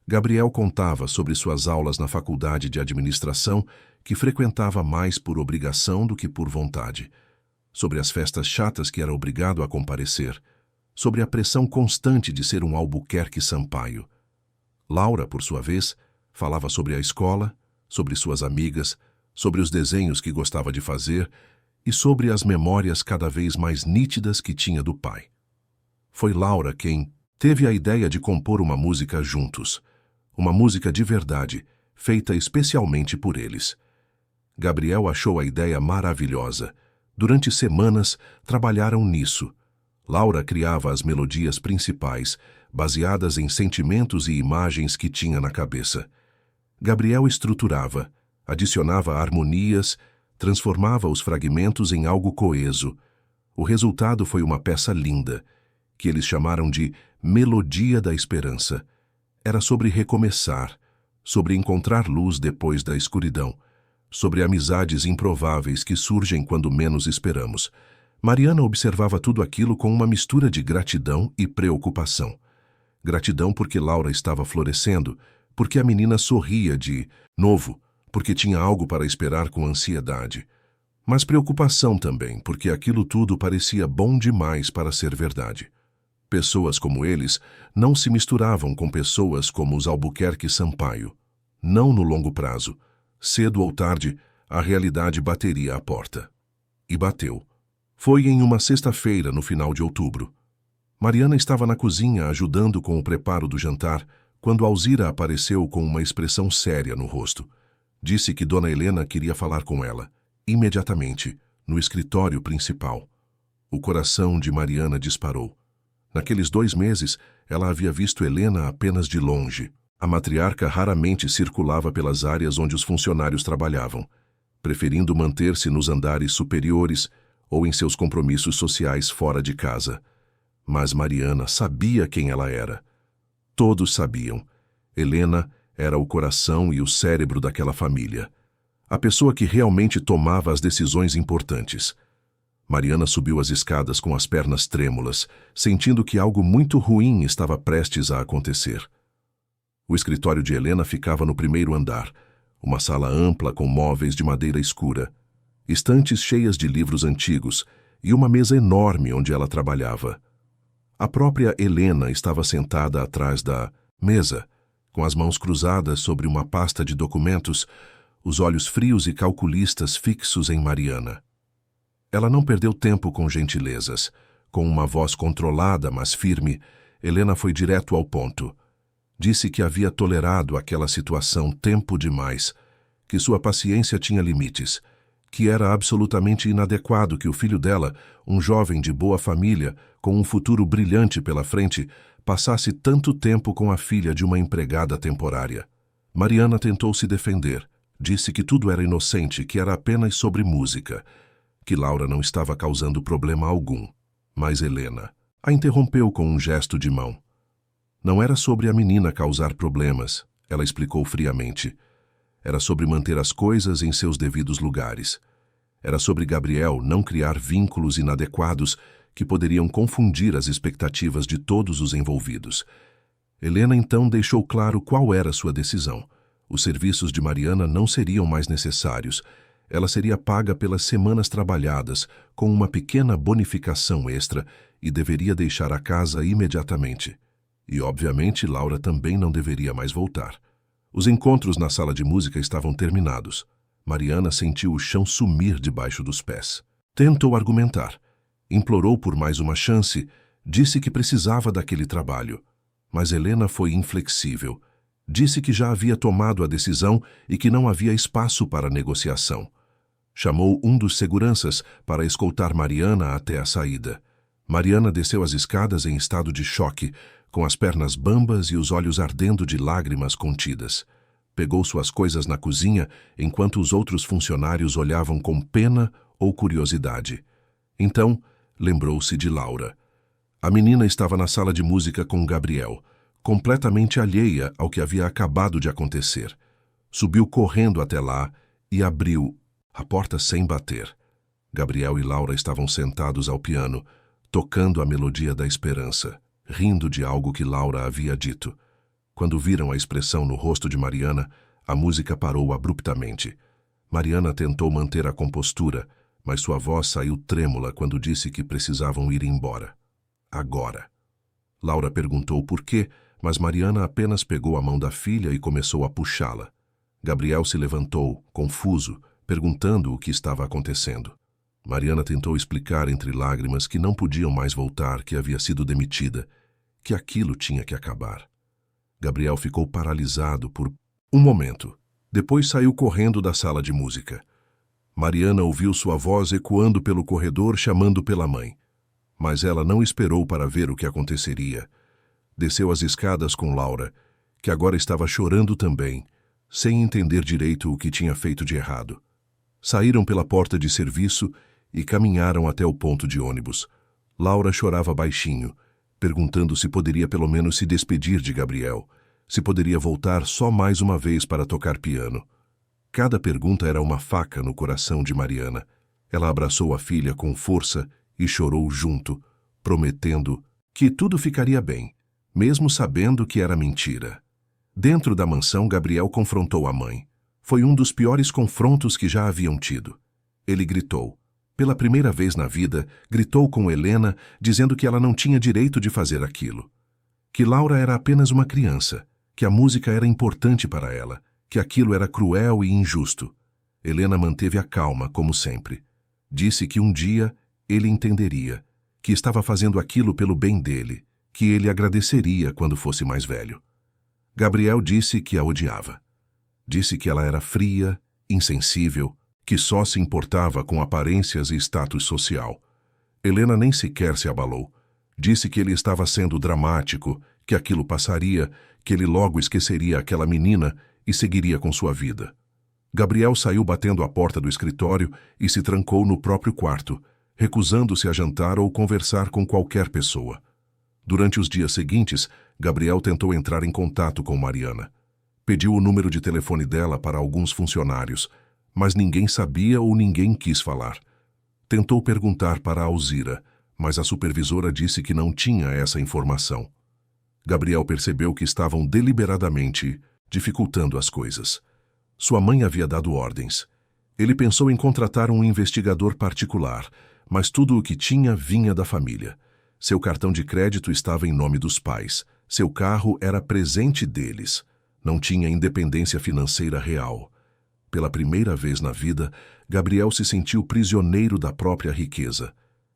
Gabriel contava sobre suas aulas na faculdade de administração, que frequentava mais por obrigação do que por vontade, sobre as festas chatas que era obrigado a comparecer, sobre a pressão constante de ser um Albuquerque Sampaio. Laura, por sua vez, falava sobre a escola, sobre suas amigas, sobre os desenhos que gostava de fazer e sobre as memórias cada vez mais nítidas que tinha do pai. Foi Laura quem teve a ideia de compor uma música juntos, uma música de verdade, feita especialmente por eles. Gabriel achou a ideia maravilhosa. Durante semanas, trabalharam nisso. Laura criava as melodias principais, baseadas em sentimentos e imagens que tinha na cabeça. Gabriel estruturava, adicionava harmonias, transformava os fragmentos em algo coeso. O resultado foi uma peça linda, que eles chamaram de Melodia da Esperança. Era sobre recomeçar, sobre encontrar luz depois da escuridão, sobre amizades improváveis que surgem quando menos esperamos. Mariana observava tudo aquilo com uma mistura de gratidão e preocupação. Gratidão porque Laura estava florescendo, porque a menina sorria de novo, porque tinha algo para esperar com ansiedade. Mas preocupação também, porque aquilo tudo parecia bom demais para ser verdade. Pessoas como eles não se misturavam com pessoas como os Albuquerque Sampaio. Não no longo prazo. Cedo ou tarde, a realidade bateria à porta. E bateu. Foi em uma sexta-feira, no final de outubro. Mariana estava na cozinha ajudando com o preparo do jantar, quando Alzira apareceu com uma expressão séria no rosto. Disse que Dona Helena queria falar com ela, imediatamente, no escritório principal. O coração de Mariana disparou. Naqueles 2 meses, ela havia visto Helena apenas de longe. A matriarca raramente circulava pelas áreas onde os funcionários trabalhavam, preferindo manter-se nos andares superiores ou em seus compromissos sociais fora de casa. Mas Mariana sabia quem ela era. Todos sabiam. Helena era o coração e o cérebro daquela família. A pessoa que realmente tomava as decisões importantes. Mariana subiu as escadas com as pernas trêmulas, sentindo que algo muito ruim estava prestes a acontecer. O escritório de Helena ficava no primeiro andar, uma sala ampla com móveis de madeira escura, estantes cheias de livros antigos e uma mesa enorme onde ela trabalhava. A própria Helena estava sentada atrás da mesa, com as mãos cruzadas sobre uma pasta de documentos, os olhos frios e calculistas fixos em Mariana. Ela não perdeu tempo com gentilezas. Com uma voz controlada, mas firme, Helena foi direto ao ponto. Disse que havia tolerado aquela situação tempo demais, que sua paciência tinha limites, que era absolutamente inadequado que o filho dela, um jovem de boa família, com um futuro brilhante pela frente, passasse tanto tempo com a filha de uma empregada temporária. Mariana tentou se defender. Disse que tudo era inocente, que era apenas sobre música, que Laura não estava causando problema algum. Mas Helena a interrompeu com um gesto de mão. Não era sobre a menina causar problemas, ela explicou friamente. Era sobre manter as coisas em seus devidos lugares. Era sobre Gabriel não criar vínculos inadequados que poderiam confundir as expectativas de todos os envolvidos. Helena então deixou claro qual era sua decisão. Os serviços de Mariana não seriam mais necessários. Ela seria paga pelas semanas trabalhadas, com uma pequena bonificação extra, e deveria deixar a casa imediatamente. E, obviamente, Laura também não deveria mais voltar. Os encontros na sala de música estavam terminados. Mariana sentiu o chão sumir debaixo dos pés. Tentou argumentar. Implorou por mais uma chance. Disse que precisava daquele trabalho. Mas Helena foi inflexível. Disse que já havia tomado a decisão e que não havia espaço para negociação. Chamou um dos seguranças para escoltar Mariana até a saída. Mariana desceu as escadas em estado de choque, com as pernas bambas e os olhos ardendo de lágrimas contidas. Pegou suas coisas na cozinha, enquanto os outros funcionários olhavam com pena ou curiosidade. Então, lembrou-se de Laura. A menina estava na sala de música com Gabriel, completamente alheia ao que havia acabado de acontecer. Subiu correndo até lá e abriu a porta sem bater. Gabriel e Laura estavam sentados ao piano, tocando a melodia da esperança, rindo de algo que Laura havia dito. Quando viram a expressão no rosto de Mariana, a música parou abruptamente. Mariana tentou manter a compostura, mas sua voz saiu trêmula quando disse que precisavam ir embora. Agora. Laura perguntou por quê, mas Mariana apenas pegou a mão da filha e começou a puxá-la. Gabriel se levantou, confuso, perguntando o que estava acontecendo. Mariana tentou explicar entre lágrimas que não podiam mais voltar, que havia sido demitida, que aquilo tinha que acabar. Gabriel ficou paralisado por um momento. Depois saiu correndo da sala de música. Mariana ouviu sua voz ecoando pelo corredor, chamando pela mãe. Mas ela não esperou para ver o que aconteceria. Desceu as escadas com Laura, que agora estava chorando também, sem entender direito o que tinha feito de errado. Saíram pela porta de serviço e caminharam até o ponto de ônibus. Laura chorava baixinho, perguntando se poderia pelo menos se despedir de Gabriel, se poderia voltar só mais uma vez para tocar piano. Cada pergunta era uma faca no coração de Mariana. Ela abraçou a filha com força e chorou junto, prometendo que tudo ficaria bem, mesmo sabendo que era mentira. Dentro da mansão, Gabriel confrontou a mãe. Foi um dos piores confrontos que já haviam tido. Ele gritou. Pela primeira vez na vida, gritou com Helena, dizendo que ela não tinha direito de fazer aquilo. Que Laura era apenas uma criança, que a música era importante para ela, que aquilo era cruel e injusto. Helena manteve a calma, como sempre. Disse que um dia ele entenderia, que estava fazendo aquilo pelo bem dele, que ele agradeceria quando fosse mais velho. Gabriel disse que a odiava. Disse que ela era fria, insensível, que só se importava com aparências e status social. Helena nem sequer se abalou. Disse que ele estava sendo dramático, que aquilo passaria, que ele logo esqueceria aquela menina e seguiria com sua vida. Gabriel saiu batendo a porta do escritório e se trancou no próprio quarto, recusando-se a jantar ou conversar com qualquer pessoa. Durante os dias seguintes, Gabriel tentou entrar em contato com Mariana. Pediu o número de telefone dela para alguns funcionários, mas ninguém sabia ou ninguém quis falar. Tentou perguntar para Alzira, mas a supervisora disse que não tinha essa informação. Gabriel percebeu que estavam deliberadamente dificultando as coisas. Sua mãe havia dado ordens. Ele pensou em contratar um investigador particular, mas tudo o que tinha vinha da família. Seu cartão de crédito estava em nome dos pais. Seu carro era presente deles. Não tinha independência financeira real. Pela primeira vez na vida, Gabriel se sentiu prisioneiro da própria riqueza.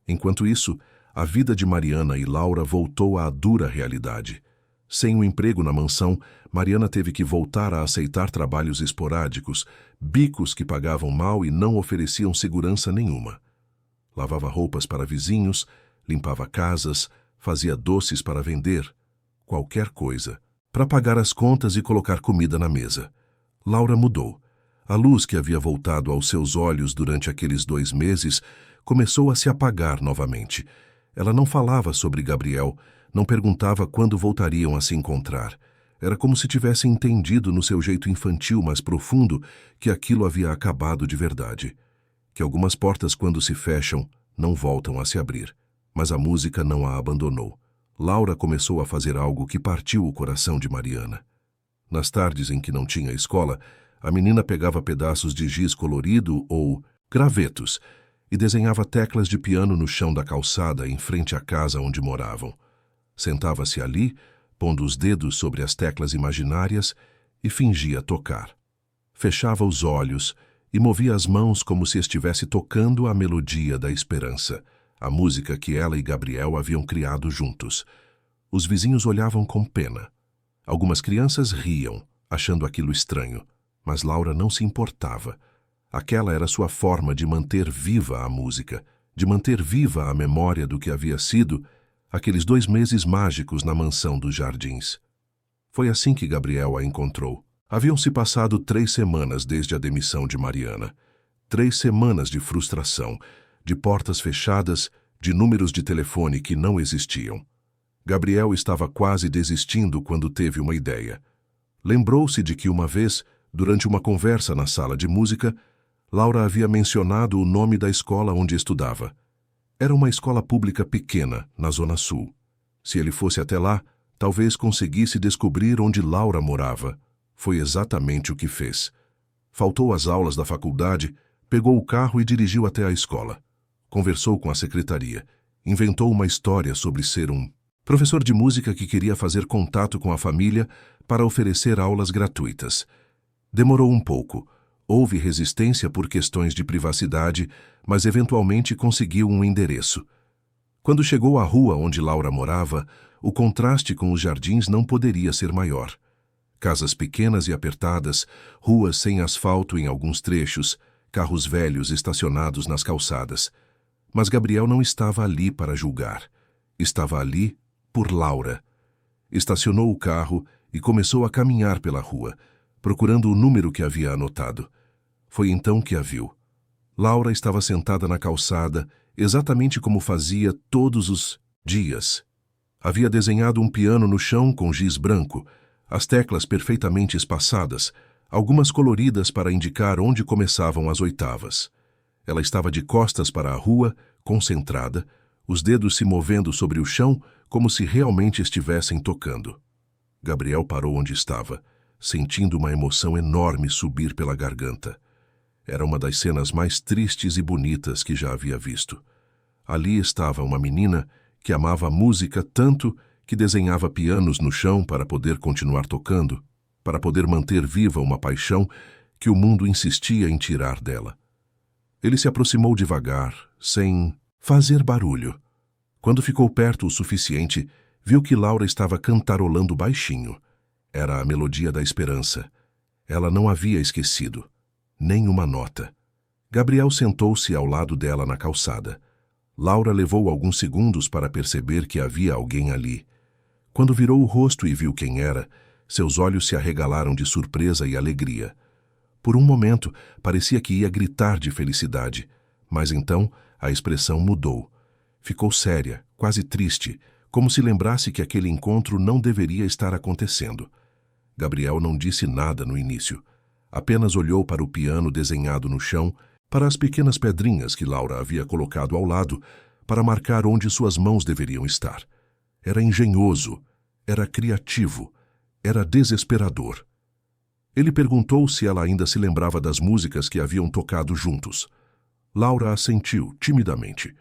Enquanto isso, a vida de Mariana e Laura voltou à dura realidade. Sem um emprego na mansão, Mariana teve que voltar a aceitar trabalhos esporádicos, bicos que pagavam mal e não ofereciam segurança nenhuma. Lavava roupas para vizinhos, limpava casas, fazia doces para vender, qualquer coisa, para pagar as contas e colocar comida na mesa. Laura mudou. A luz que havia voltado aos seus olhos durante aqueles 2 meses começou a se apagar novamente. Ela não falava sobre Gabriel, não perguntava quando voltariam a se encontrar. Era como se tivesse entendido no seu jeito infantil, mas profundo, que aquilo havia acabado de verdade. Que algumas portas, quando se fecham, não voltam a se abrir. Mas a música não a abandonou. Laura começou a fazer algo que partiu o coração de Mariana. Nas tardes em que não tinha escola, a menina pegava pedaços de giz colorido ou gravetos e desenhava teclas de piano no chão da calçada em frente à casa onde moravam. Sentava-se ali, pondo os dedos sobre as teclas imaginárias e fingia tocar. Fechava os olhos e movia as mãos como se estivesse tocando a melodia da esperança, a música que ela e Gabriel haviam criado juntos. Os vizinhos olhavam com pena. Algumas crianças riam, achando aquilo estranho, mas Laura não se importava. Aquela era sua forma de manter viva a música, de manter viva a memória do que havia sido aqueles 2 meses mágicos na mansão dos Jardins. Foi assim que Gabriel a encontrou. Haviam-se passado 3 semanas desde a demissão de Mariana. 3 semanas de frustração, de portas fechadas, de números de telefone que não existiam. Gabriel estava quase desistindo quando teve uma ideia. Lembrou-se de que uma vez, durante uma conversa na sala de música, Laura havia mencionado o nome da escola onde estudava. Era uma escola pública pequena, na Zona Sul. Se ele fosse até lá, talvez conseguisse descobrir onde Laura morava. Foi exatamente o que fez. Faltou às aulas da faculdade, pegou o carro e dirigiu até a escola. Conversou com a secretaria. Inventou uma história sobre ser um professor de música que queria fazer contato com a família para oferecer aulas gratuitas. Demorou um pouco. Houve resistência por questões de privacidade, mas eventualmente conseguiu um endereço. Quando chegou à rua onde Laura morava, o contraste com os jardins não poderia ser maior. Casas pequenas e apertadas, ruas sem asfalto em alguns trechos, carros velhos estacionados nas calçadas. Mas Gabriel não estava ali para julgar. Estava ali por Laura. Estacionou o carro e começou a caminhar pela rua, procurando o número que havia anotado. Foi então que a viu. Laura estava sentada na calçada, exatamente como fazia todos os dias. Havia desenhado um piano no chão com giz branco, as teclas perfeitamente espaçadas, algumas coloridas para indicar onde começavam as oitavas. Ela estava de costas para a rua, concentrada, os dedos se movendo sobre o chão como se realmente estivessem tocando. Gabriel parou onde estava, sentindo uma emoção enorme subir pela garganta. Era uma das cenas mais tristes e bonitas que já havia visto. Ali estava uma menina que amava a música tanto que desenhava pianos no chão para poder continuar tocando, para poder manter viva uma paixão que o mundo insistia em tirar dela. Ele se aproximou devagar, sem fazer barulho. Quando ficou perto o suficiente, viu que Laura estava cantarolando baixinho. Era a melodia da esperança. Ela não havia esquecido. Nem uma nota. Gabriel sentou-se ao lado dela na calçada. Laura levou alguns segundos para perceber que havia alguém ali. Quando virou o rosto e viu quem era, seus olhos se arregalaram de surpresa e alegria. Por um momento, parecia que ia gritar de felicidade, mas então a expressão mudou. Ficou séria, quase triste, como se lembrasse que aquele encontro não deveria estar acontecendo. Gabriel não disse nada no início. Apenas olhou para o piano desenhado no chão, para as pequenas pedrinhas que Laura havia colocado ao lado, para marcar onde suas mãos deveriam estar. Era engenhoso, era criativo, era desesperador. Ele perguntou se ela ainda se lembrava das músicas que haviam tocado juntos. Laura assentiu, timidamente.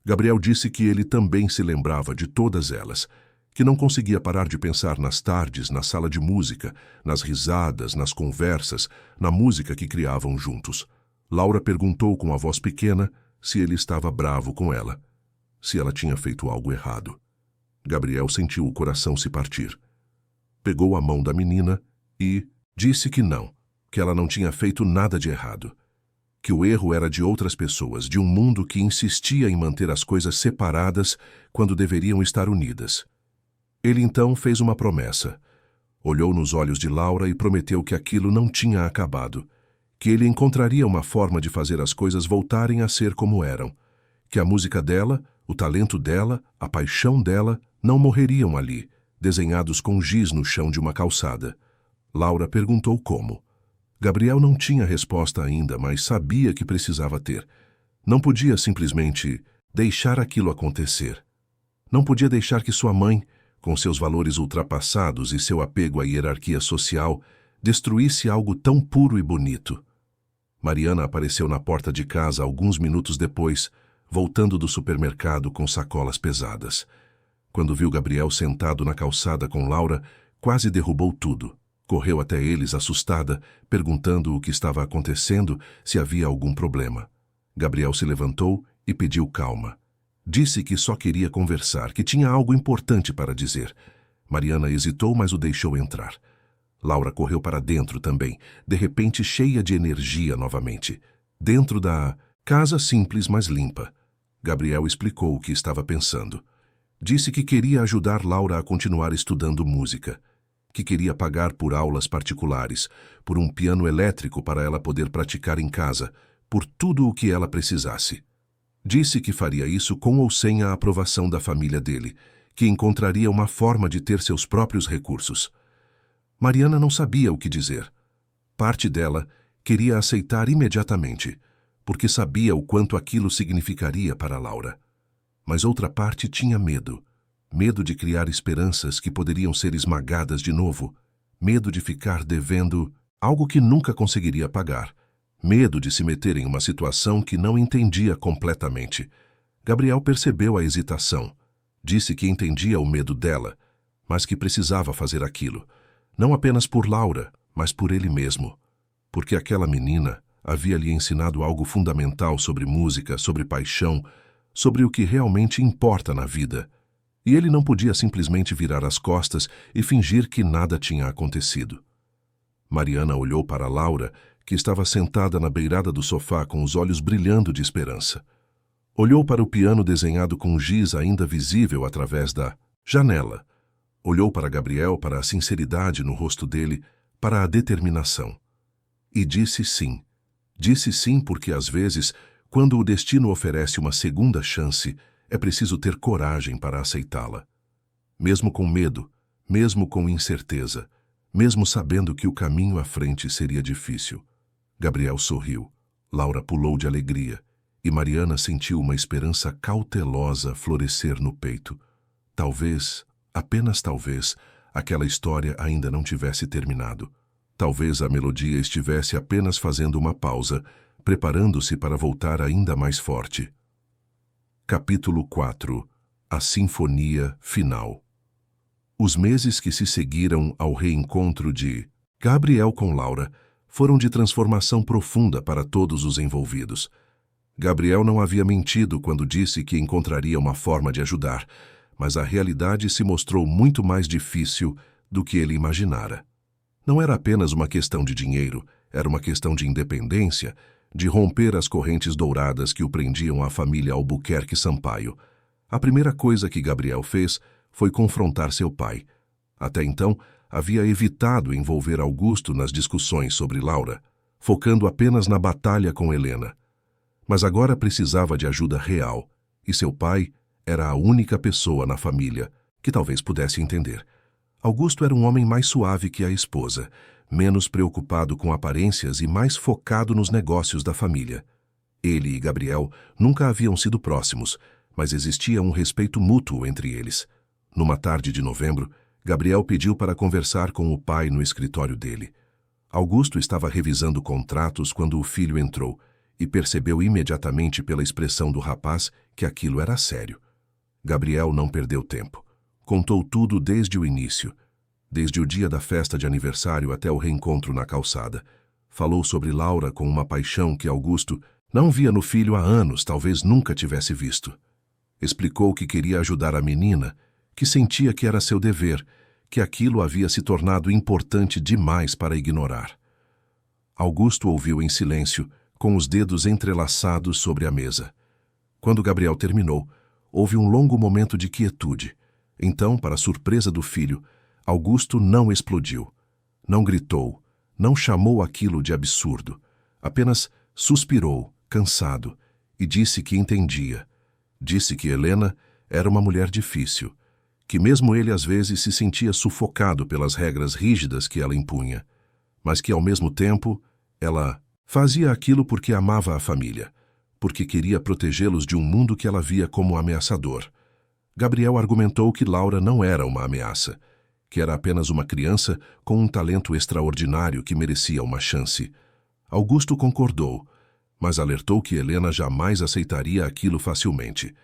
Gabriel disse que ele também se lembrava de todas elas, que não conseguia parar de pensar nas tardes, na sala de música, nas risadas, nas conversas, na música que criavam juntos. Laura perguntou com a voz pequena se ele estava bravo com ela, se ela tinha feito algo errado. Gabriel sentiu o coração se partir. Pegou a mão da menina e disse que não, que ela não tinha feito nada de errado, que o erro era de outras pessoas, de um mundo que insistia em manter as coisas separadas quando deveriam estar unidas. Ele então fez uma promessa. Olhou nos olhos de Laura e prometeu que aquilo não tinha acabado, que ele encontraria uma forma de fazer as coisas voltarem a ser como eram, que a música dela, o talento dela, a paixão dela não morreriam ali, desenhados com giz no chão de uma calçada. Laura perguntou como. Gabriel não tinha resposta ainda, mas sabia que precisava ter. Não podia simplesmente deixar aquilo acontecer. Não podia deixar que sua mãe, com seus valores ultrapassados e seu apego à hierarquia social, destruísse algo tão puro e bonito. Mariana apareceu na porta de casa alguns minutos depois, voltando do supermercado com sacolas pesadas. Quando viu Gabriel sentado na calçada com Laura, quase derrubou tudo. Correu até eles assustada, perguntando o que estava acontecendo, se havia algum problema. Gabriel se levantou e pediu calma. Disse que só queria conversar, que tinha algo importante para dizer. Mariana hesitou, mas o deixou entrar. Laura correu para dentro também, de repente cheia de energia novamente. Dentro da casa simples, mas limpa. Gabriel explicou o que estava pensando. Disse que queria ajudar Laura a continuar estudando música, que queria pagar por aulas particulares, por um piano elétrico para ela poder praticar em casa, por tudo o que ela precisasse. Disse que faria isso com ou sem a aprovação da família dele, que encontraria uma forma de ter seus próprios recursos. Mariana não sabia o que dizer. Parte dela queria aceitar imediatamente, porque sabia o quanto aquilo significaria para Laura. Mas outra parte tinha medo. Medo de criar esperanças que poderiam ser esmagadas de novo. Medo de ficar devendo algo que nunca conseguiria pagar. Medo de se meter em uma situação que não entendia completamente. Gabriel percebeu a hesitação. Disse que entendia o medo dela, mas que precisava fazer aquilo. Não apenas por Laura, mas por ele mesmo. Porque aquela menina havia lhe ensinado algo fundamental sobre música, sobre paixão, sobre o que realmente importa na vida. E ele não podia simplesmente virar as costas e fingir que nada tinha acontecido. Mariana olhou para Laura, que estava sentada na beirada do sofá com os olhos brilhando de esperança. Olhou para o piano desenhado com giz ainda visível através da janela. Olhou para Gabriel, para a sinceridade no rosto dele, para a determinação. E disse sim. Disse sim porque, às vezes, quando o destino oferece uma segunda chance, é preciso ter coragem para aceitá-la. Mesmo com medo, mesmo com incerteza, mesmo sabendo que o caminho à frente seria difícil. Gabriel sorriu, Laura pulou de alegria, e Mariana sentiu uma esperança cautelosa florescer no peito. Talvez, apenas talvez, aquela história ainda não tivesse terminado. Talvez a melodia estivesse apenas fazendo uma pausa, preparando-se para voltar ainda mais forte. Capítulo 4. A Sinfonia Final. Os meses que se seguiram ao reencontro de Gabriel com Laura foram de transformação profunda para todos os envolvidos. Gabriel não havia mentido quando disse que encontraria uma forma de ajudar, mas a realidade se mostrou muito mais difícil do que ele imaginara. Não era apenas uma questão de dinheiro, era uma questão de independência, de romper as correntes douradas que o prendiam à família Albuquerque Sampaio. A primeira coisa que Gabriel fez foi confrontar seu pai. Até então, havia evitado envolver Augusto nas discussões sobre Laura, focando apenas na batalha com Helena. Mas agora precisava de ajuda real, e seu pai era a única pessoa na família que talvez pudesse entender. Augusto era um homem mais suave que a esposa, menos preocupado com aparências e mais focado nos negócios da família. Ele e Gabriel nunca haviam sido próximos, mas existia um respeito mútuo entre eles. Numa tarde de novembro, Gabriel pediu para conversar com o pai no escritório dele. Augusto estava revisando contratos quando o filho entrou e percebeu imediatamente pela expressão do rapaz que aquilo era sério. Gabriel não perdeu tempo. Contou tudo desde o início, desde o dia da festa de aniversário até o reencontro na calçada. Falou sobre Laura com uma paixão que Augusto não via no filho há anos, talvez nunca tivesse visto. Explicou que queria ajudar a menina, que sentia que era seu dever, que aquilo havia se tornado importante demais para ignorar. Augusto ouviu em silêncio, com os dedos entrelaçados sobre a mesa. Quando Gabriel terminou, houve um longo momento de quietude. Então, para surpresa do filho, Augusto não explodiu, não gritou, não chamou aquilo de absurdo. Apenas suspirou, cansado, e disse que entendia. Disse que Helena era uma mulher difícil, que mesmo ele às vezes se sentia sufocado pelas regras rígidas que ela impunha, mas que ao mesmo tempo ela fazia aquilo porque amava a família, porque queria protegê-los de um mundo que ela via como ameaçador. Gabriel argumentou que Laura não era uma ameaça, que era apenas uma criança com um talento extraordinário que merecia uma chance. Augusto concordou, mas alertou que Helena jamais aceitaria aquilo facilmente,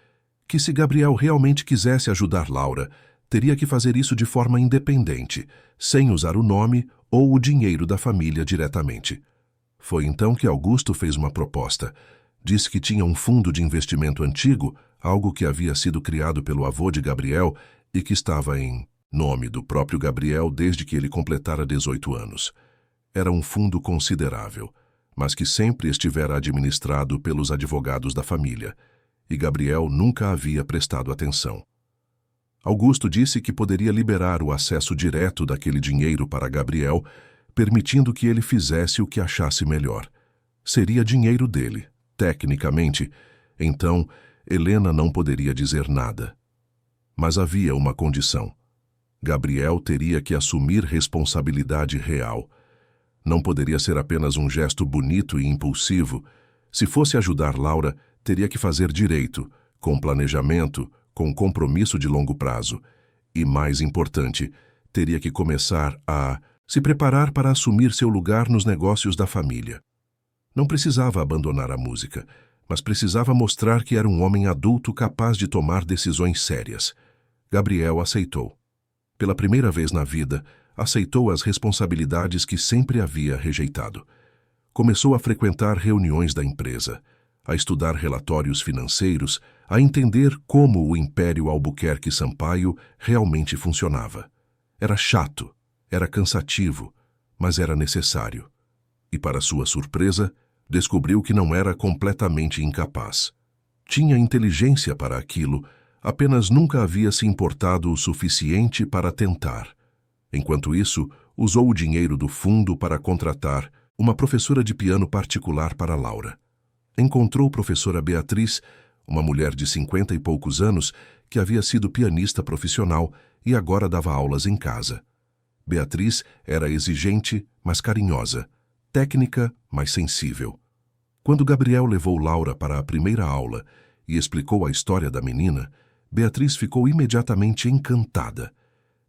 que se Gabriel realmente quisesse ajudar Laura, teria que fazer isso de forma independente, sem usar o nome ou o dinheiro da família diretamente. Foi então que Augusto fez uma proposta. Disse que tinha um fundo de investimento antigo, algo que havia sido criado pelo avô de Gabriel e que estava em nome do próprio Gabriel desde que ele completara 18 anos. Era um fundo considerável, mas que sempre estivera administrado pelos advogados da família, e Gabriel nunca havia prestado atenção. Augusto disse que poderia liberar o acesso direto daquele dinheiro para Gabriel, permitindo que ele fizesse o que achasse melhor. Seria dinheiro dele, tecnicamente, então Helena não poderia dizer nada. Mas havia uma condição. Gabriel teria que assumir responsabilidade real. Não poderia ser apenas um gesto bonito e impulsivo. Se fosse ajudar Laura, teria que fazer direito, com planejamento, com compromisso de longo prazo. E, mais importante, teria que começar a se preparar para assumir seu lugar nos negócios da família. Não precisava abandonar a música, mas precisava mostrar que era um homem adulto capaz de tomar decisões sérias. Gabriel aceitou. Pela primeira vez na vida, aceitou as responsabilidades que sempre havia rejeitado. Começou a frequentar reuniões da empresa, a estudar relatórios financeiros, a entender como o Império Albuquerque Sampaio realmente funcionava. Era chato, era cansativo, mas era necessário. E, para sua surpresa, descobriu que não era completamente incapaz. Tinha inteligência para aquilo, apenas nunca havia se importado o suficiente para tentar. Enquanto isso, usou o dinheiro do fundo para contratar uma professora de piano particular para Laura. Encontrou professora Beatriz, uma mulher de 50 e poucos anos, que havia sido pianista profissional e agora dava aulas em casa. Beatriz era exigente, mas carinhosa, técnica, mas sensível. Quando Gabriel levou Laura para a primeira aula e explicou a história da menina, Beatriz ficou imediatamente encantada.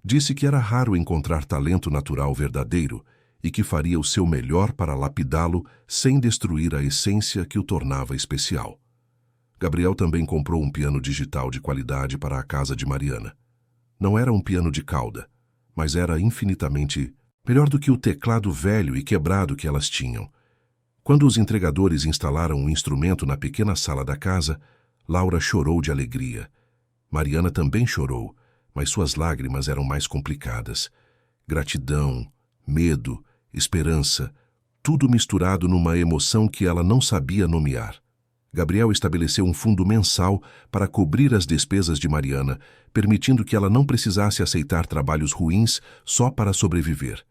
Disse que era raro encontrar talento natural verdadeiro e que faria o seu melhor para lapidá-lo sem destruir a essência que o tornava especial. Gabriel também comprou um piano digital de qualidade para a casa de Mariana. Não era um piano de cauda, mas era infinitamente melhor do que o teclado velho e quebrado que elas tinham. Quando os entregadores instalaram o instrumento na pequena sala da casa, Laura chorou de alegria. Mariana também chorou, mas suas lágrimas eram mais complicadas. Gratidão, medo, esperança, tudo misturado numa emoção que ela não sabia nomear. Gabriel estabeleceu um fundo mensal para cobrir as despesas de Mariana, permitindo que ela não precisasse aceitar trabalhos ruins só para sobreviver.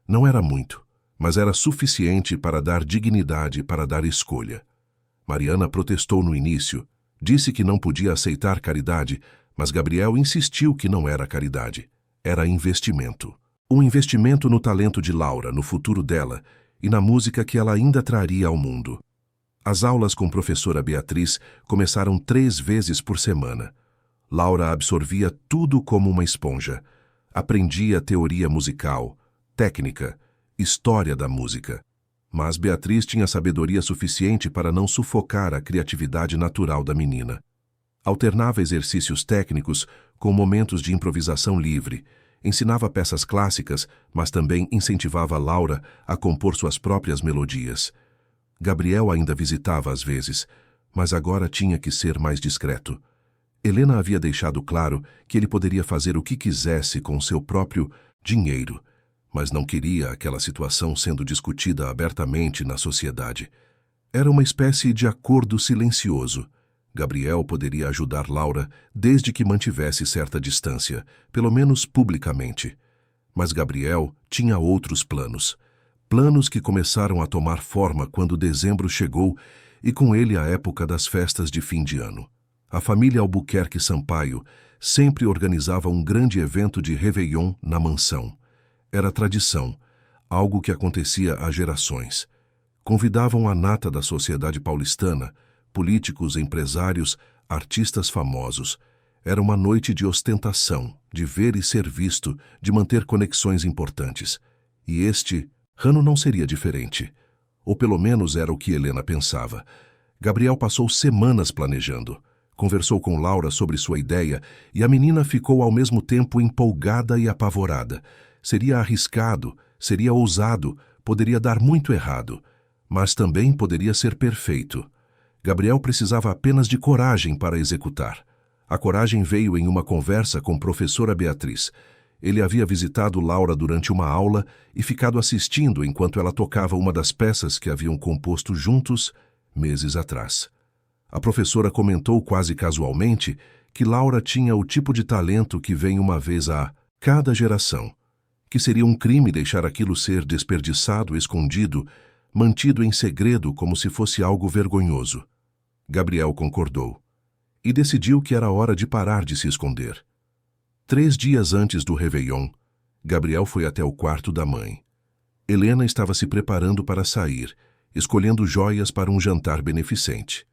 Não era muito, mas era suficiente para dar dignidade, para dar escolha. Mariana protestou no início, disse que não podia aceitar caridade, mas Gabriel insistiu que não era caridade, era investimento. Um investimento no talento de Laura, no futuro dela e na música que ela ainda traria ao mundo. As aulas com professora Beatriz começaram 3 vezes por semana. Laura absorvia tudo como uma esponja. Aprendia teoria musical, técnica, história da música. Mas Beatriz tinha sabedoria suficiente para não sufocar a criatividade natural da menina. Alternava exercícios técnicos com momentos de improvisação livre. Ensinava peças clássicas, mas também incentivava Laura a compor suas próprias melodias. Gabriel ainda visitava às vezes, mas agora tinha que ser mais discreto. Helena havia deixado claro que ele poderia fazer o que quisesse com seu próprio dinheiro, mas não queria aquela situação sendo discutida abertamente na sociedade. Era uma espécie de acordo silencioso. Gabriel poderia ajudar Laura desde que mantivesse certa distância, pelo menos publicamente. Mas Gabriel tinha outros planos. Planos que começaram a tomar forma quando dezembro chegou e com ele a época das festas de fim de ano. A família Albuquerque Sampaio sempre organizava um grande evento de Réveillon na mansão. Era tradição, algo que acontecia há gerações. Convidavam a nata da sociedade paulistana, políticos, empresários, artistas famosos. Era uma noite de ostentação, de ver e ser visto, de manter conexões importantes. E este ano não seria diferente. Ou pelo menos era o que Helena pensava. Gabriel passou semanas planejando. Conversou com Laura sobre sua ideia e a menina ficou ao mesmo tempo empolgada e apavorada. Seria arriscado, seria ousado, poderia dar muito errado, mas também poderia ser perfeito. Gabriel precisava apenas de coragem para executar. A coragem veio em uma conversa com professora Beatriz. Ele havia visitado Laura durante uma aula e ficado assistindo enquanto ela tocava uma das peças que haviam composto juntos meses atrás. A professora comentou quase casualmente que Laura tinha o tipo de talento que vem uma vez a cada geração, que seria um crime deixar aquilo ser desperdiçado, escondido, mantido em segredo como se fosse algo vergonhoso. Gabriel concordou e decidiu que era hora de parar de se esconder. 3 dias antes do Réveillon, Gabriel foi até o quarto da mãe. Helena estava se preparando para sair, escolhendo joias para um jantar beneficente.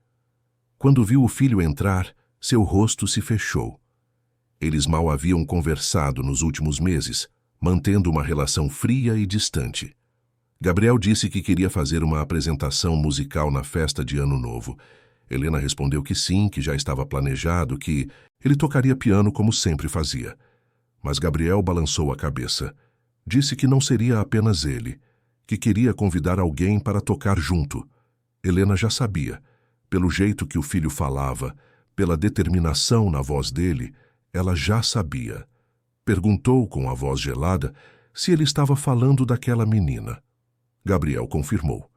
Quando viu o filho entrar, seu rosto se fechou. Eles mal haviam conversado nos últimos meses, mantendo uma relação fria e distante. Gabriel disse que queria fazer uma apresentação musical na festa de Ano Novo. Helena respondeu que sim, que já estava planejado, que ele tocaria piano como sempre fazia. Mas Gabriel balançou a cabeça. Disse que não seria apenas ele, que queria convidar alguém para tocar junto. Helena já sabia. Pelo jeito que o filho falava, pela determinação na voz dele, ela já sabia. Perguntou com a voz gelada se ele estava falando daquela menina. Gabriel confirmou.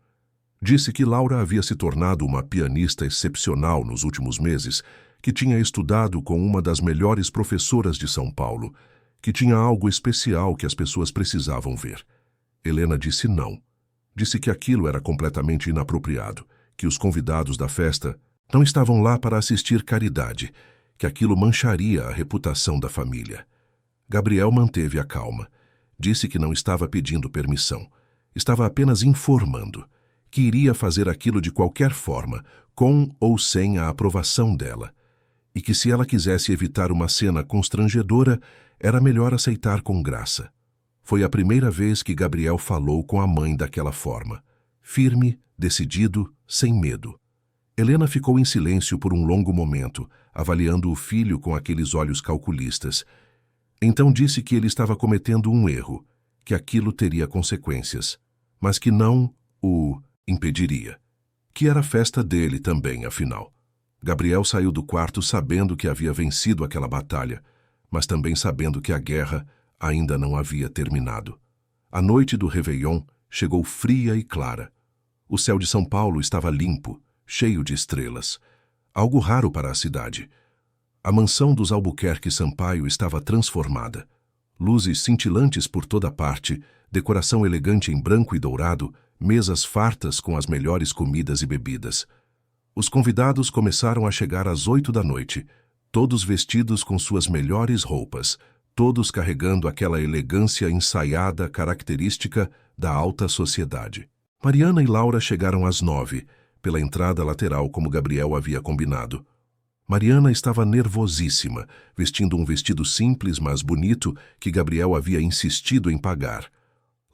Disse que Laura havia se tornado uma pianista excepcional nos últimos meses, que tinha estudado com uma das melhores professoras de São Paulo, que tinha algo especial que as pessoas precisavam ver. Helena disse não. Disse que aquilo era completamente inapropriado, que os convidados da festa não estavam lá para assistir caridade, que aquilo mancharia a reputação da família. Gabriel manteve a calma. Disse que não estava pedindo permissão. Estava apenas informando que iria fazer aquilo de qualquer forma, com ou sem a aprovação dela, e que se ela quisesse evitar uma cena constrangedora, era melhor aceitar com graça. Foi a primeira vez que Gabriel falou com a mãe daquela forma, firme, decidido, sem medo. Helena ficou em silêncio por um longo momento, avaliando o filho com aqueles olhos calculistas. Então disse que ele estava cometendo um erro, que aquilo teria consequências, mas que não o impediria. Que era a festa dele também, afinal. Gabriel saiu do quarto sabendo que havia vencido aquela batalha, mas também sabendo que a guerra ainda não havia terminado. A noite do Réveillon chegou fria e clara. O céu de São Paulo estava limpo, cheio de estrelas. Algo raro para a cidade. A mansão dos Albuquerque Sampaio estava transformada. Luzes cintilantes por toda parte, decoração elegante em branco e dourado, mesas fartas com as melhores comidas e bebidas. Os convidados começaram a chegar às 8 da noite, todos vestidos com suas melhores roupas, todos carregando aquela elegância ensaiada característica da alta sociedade. Mariana e Laura chegaram às 9, pela entrada lateral como Gabriel havia combinado. Mariana estava nervosíssima, vestindo um vestido simples, mas bonito, que Gabriel havia insistido em pagar.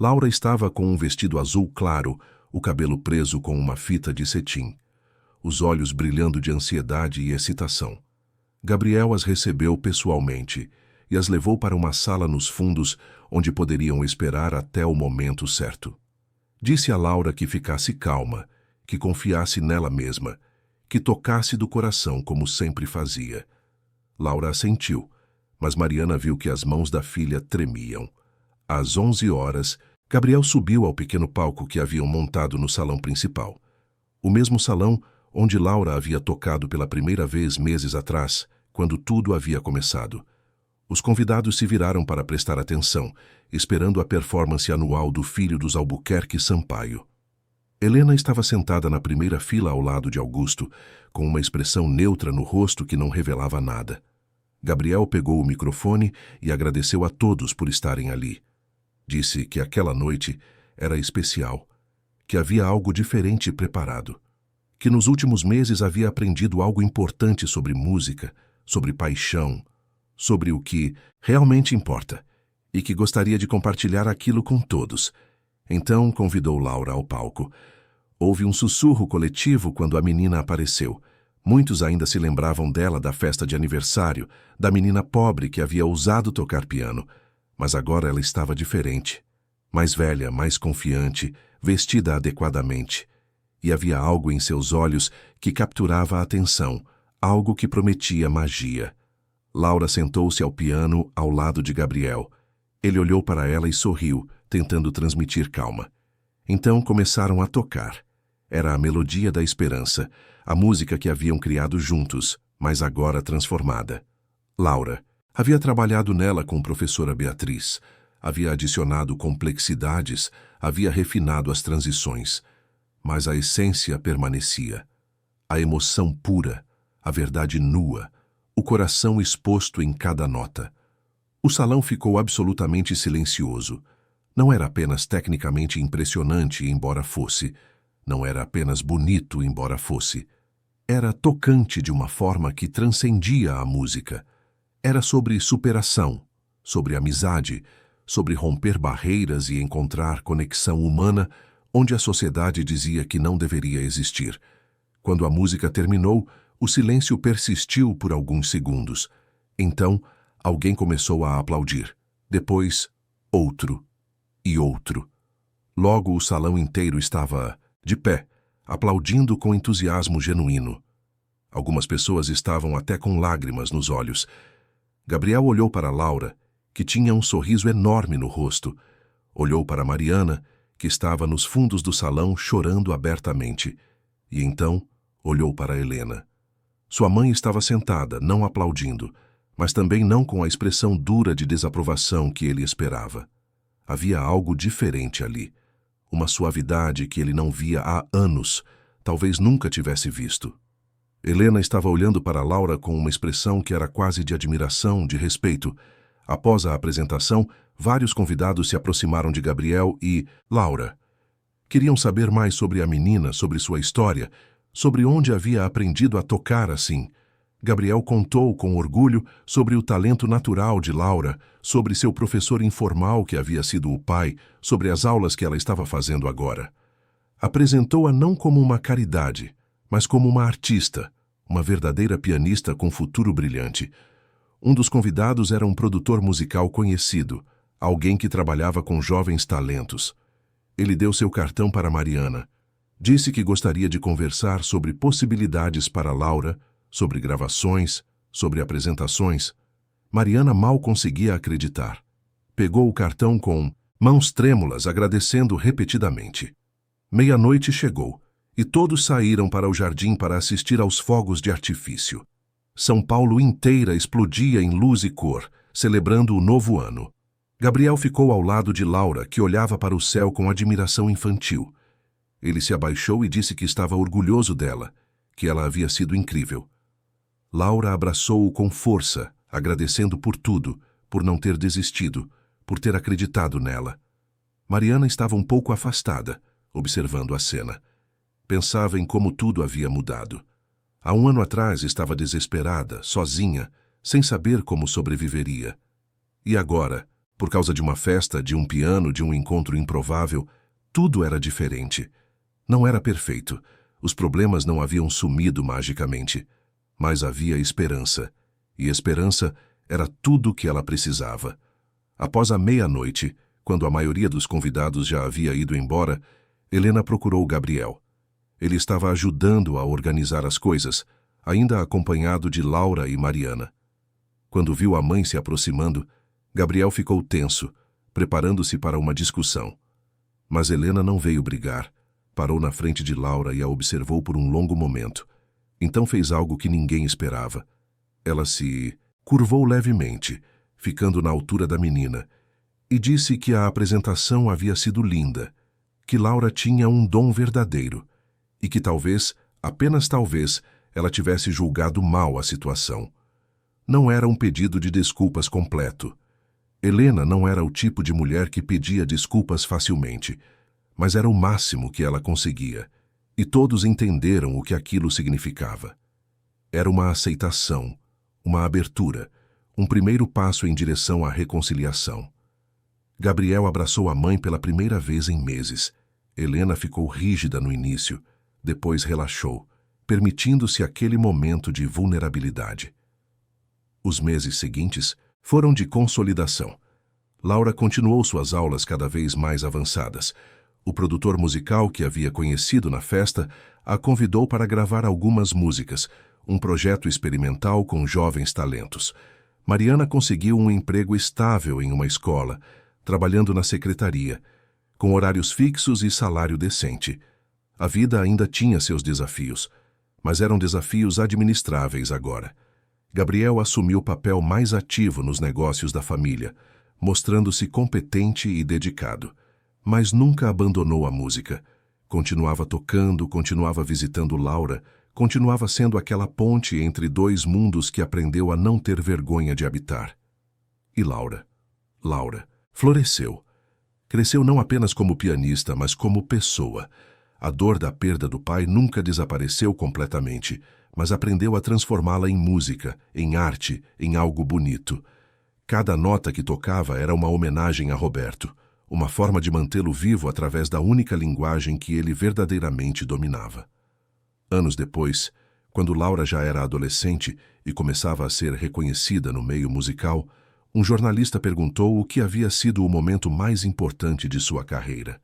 Laura estava com um vestido azul claro, o cabelo preso com uma fita de cetim, os olhos brilhando de ansiedade e excitação. Gabriel as recebeu pessoalmente e as levou para uma sala nos fundos, onde poderiam esperar até o momento certo. Disse a Laura que ficasse calma, que confiasse nela mesma, que tocasse do coração como sempre fazia. Laura assentiu, mas Mariana viu que as mãos da filha tremiam. Às 11 horas, Gabriel subiu ao pequeno palco que haviam montado no salão principal. O mesmo salão onde Laura havia tocado pela primeira vez meses atrás, quando tudo havia começado. Os convidados se viraram para prestar atenção, esperando a performance anual do filho dos Albuquerque Sampaio. Helena estava sentada na primeira fila ao lado de Augusto, com uma expressão neutra no rosto que não revelava nada. Gabriel pegou o microfone e agradeceu a todos por estarem ali. Disse que aquela noite era especial, que havia algo diferente preparado, que nos últimos meses havia aprendido algo importante sobre música, sobre paixão, sobre o que realmente importa, e que gostaria de compartilhar aquilo com todos. Então convidou Laura ao palco. Houve um sussurro coletivo quando a menina apareceu. Muitos ainda se lembravam dela da festa de aniversário, da menina pobre que havia ousado tocar piano. Mas agora ela estava diferente. Mais velha, mais confiante, vestida adequadamente. E havia algo em seus olhos que capturava a atenção, algo que prometia magia. Laura sentou-se ao piano ao lado de Gabriel. Ele olhou para ela e sorriu, tentando transmitir calma. Então começaram a tocar. Era a melodia da esperança, a música que haviam criado juntos, mas agora transformada. Laura havia trabalhado nela com a professora Beatriz, havia adicionado complexidades, havia refinado as transições, mas a essência permanecia. A emoção pura, a verdade nua, o coração exposto em cada nota. O salão ficou absolutamente silencioso. Não era apenas tecnicamente impressionante, embora fosse. Não era apenas bonito, embora fosse. Era tocante de uma forma que transcendia a música. Era sobre superação, sobre amizade, sobre romper barreiras e encontrar conexão humana onde a sociedade dizia que não deveria existir. Quando a música terminou, o silêncio persistiu por alguns segundos. Então, alguém começou a aplaudir. Depois, outro e outro. Logo, o salão inteiro estava de pé, aplaudindo com entusiasmo genuíno. Algumas pessoas estavam até com lágrimas nos olhos. Gabriel olhou para Laura, que tinha um sorriso enorme no rosto. Olhou para Mariana, que estava nos fundos do salão chorando abertamente. E então, olhou para Helena. Sua mãe estava sentada, não aplaudindo, mas também não com a expressão dura de desaprovação que ele esperava. Havia algo diferente ali. uma suavidade que ele não via há anos, talvez nunca tivesse visto. Helena estava olhando para Laura com uma expressão que era quase de admiração, de respeito. Após a apresentação, vários convidados se aproximaram de Gabriel e Laura. Queriam saber mais sobre a menina, sobre sua história, sobre onde havia aprendido a tocar assim. Gabriel contou com orgulho sobre o talento natural de Laura, sobre seu professor informal que havia sido o pai, sobre as aulas que ela estava fazendo agora. Apresentou-a não como uma caridade, mas como uma artista, uma verdadeira pianista com futuro brilhante. Um dos convidados era um produtor musical conhecido, alguém que trabalhava com jovens talentos. Ele deu seu cartão para Mariana. Disse que gostaria de conversar sobre possibilidades para Laura, sobre gravações, sobre apresentações. Mariana mal conseguia acreditar. Pegou o cartão com mãos trêmulas, agradecendo repetidamente. Meia-noite chegou, e todos saíram para o jardim para assistir aos fogos de artifício. São Paulo inteira explodia em luz e cor, celebrando o novo ano. Gabriel ficou ao lado de Laura, que olhava para o céu com admiração infantil. Ele se abaixou e disse que estava orgulhoso dela, que ela havia sido incrível. Laura abraçou-o com força, agradecendo por tudo, por não ter desistido, por ter acreditado nela. Mariana estava um pouco afastada, observando a cena. Pensava em como tudo havia mudado. Há um ano atrás estava desesperada, sozinha, sem saber como sobreviveria. E agora, por causa de uma festa, de um piano, de um encontro improvável, tudo era diferente. Não era perfeito. Os problemas não haviam sumido magicamente. Mas havia esperança, e esperança era tudo o que ela precisava. Após a meia-noite, quando a maioria dos convidados já havia ido embora, Helena procurou Gabriel. Ele estava ajudando a organizar as coisas, ainda acompanhado de Laura e Mariana. Quando viu a mãe se aproximando, Gabriel ficou tenso, preparando-se para uma discussão. Mas Helena não veio brigar. Parou na frente de Laura e a observou por um longo momento. Então fez algo que ninguém esperava. Ela se curvou levemente, ficando na altura da menina, e disse que a apresentação havia sido linda, que Laura tinha um dom verdadeiro, e que talvez, apenas talvez, ela tivesse julgado mal a situação. Não era um pedido de desculpas completo. Helena não era o tipo de mulher que pedia desculpas facilmente, mas era o máximo que ela conseguia. E todos entenderam o que aquilo significava. Era uma aceitação, uma abertura, um primeiro passo em direção à reconciliação. Gabriel abraçou a mãe pela primeira vez em meses. Helena ficou rígida no início, depois relaxou, permitindo-se aquele momento de vulnerabilidade. Os meses seguintes foram de consolidação. Laura continuou suas aulas cada vez mais avançadas. O produtor musical que havia conhecido na festa a convidou para gravar algumas músicas, um projeto experimental com jovens talentos. Mariana conseguiu um emprego estável em uma escola, trabalhando na secretaria, com horários fixos e salário decente. A vida ainda tinha seus desafios, mas eram desafios administráveis agora. Gabriel assumiu o papel mais ativo nos negócios da família, mostrando-se competente e dedicado. Mas nunca abandonou a música. Continuava tocando, continuava visitando Laura, continuava sendo aquela ponte entre dois mundos que aprendeu a não ter vergonha de habitar. E Laura? Laura floresceu. Cresceu não apenas como pianista, mas como pessoa. A dor da perda do pai nunca desapareceu completamente, mas aprendeu a transformá-la em música, em arte, em algo bonito. Cada nota que tocava era uma homenagem a Roberto, uma forma de mantê-lo vivo através da única linguagem que ele verdadeiramente dominava. Anos depois, quando Laura já era adolescente e começava a ser reconhecida no meio musical, um jornalista perguntou o que havia sido o momento mais importante de sua carreira.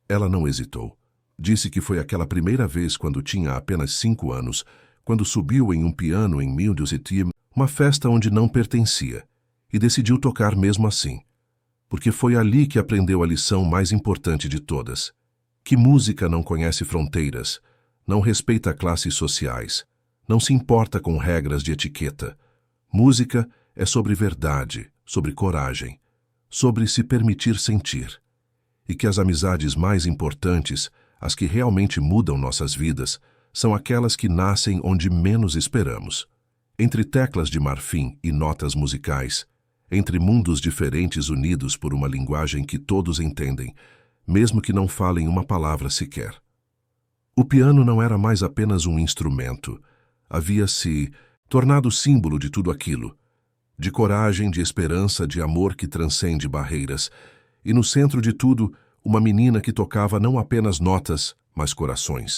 Ela não hesitou. Disse que foi aquela primeira vez quando tinha apenas 5 anos, quando subiu em um piano em Mille-Dix-Septième, uma festa onde não pertencia, e decidiu tocar mesmo assim. Porque foi ali que aprendeu a lição mais importante de todas. Que música não conhece fronteiras, não respeita classes sociais, não se importa com regras de etiqueta. Música é sobre verdade, sobre coragem, sobre se permitir sentir. e que as amizades mais importantes, as que realmente mudam nossas vidas, são aquelas que nascem onde menos esperamos. Entre teclas de marfim e notas musicais, entre mundos diferentes unidos por uma linguagem que todos entendem, mesmo que não falem uma palavra sequer. O piano não era mais apenas um instrumento. Havia-se tornado símbolo de tudo aquilo, de coragem, de esperança, de amor que transcende barreiras, e no centro de tudo, uma menina que tocava não apenas notas, mas corações.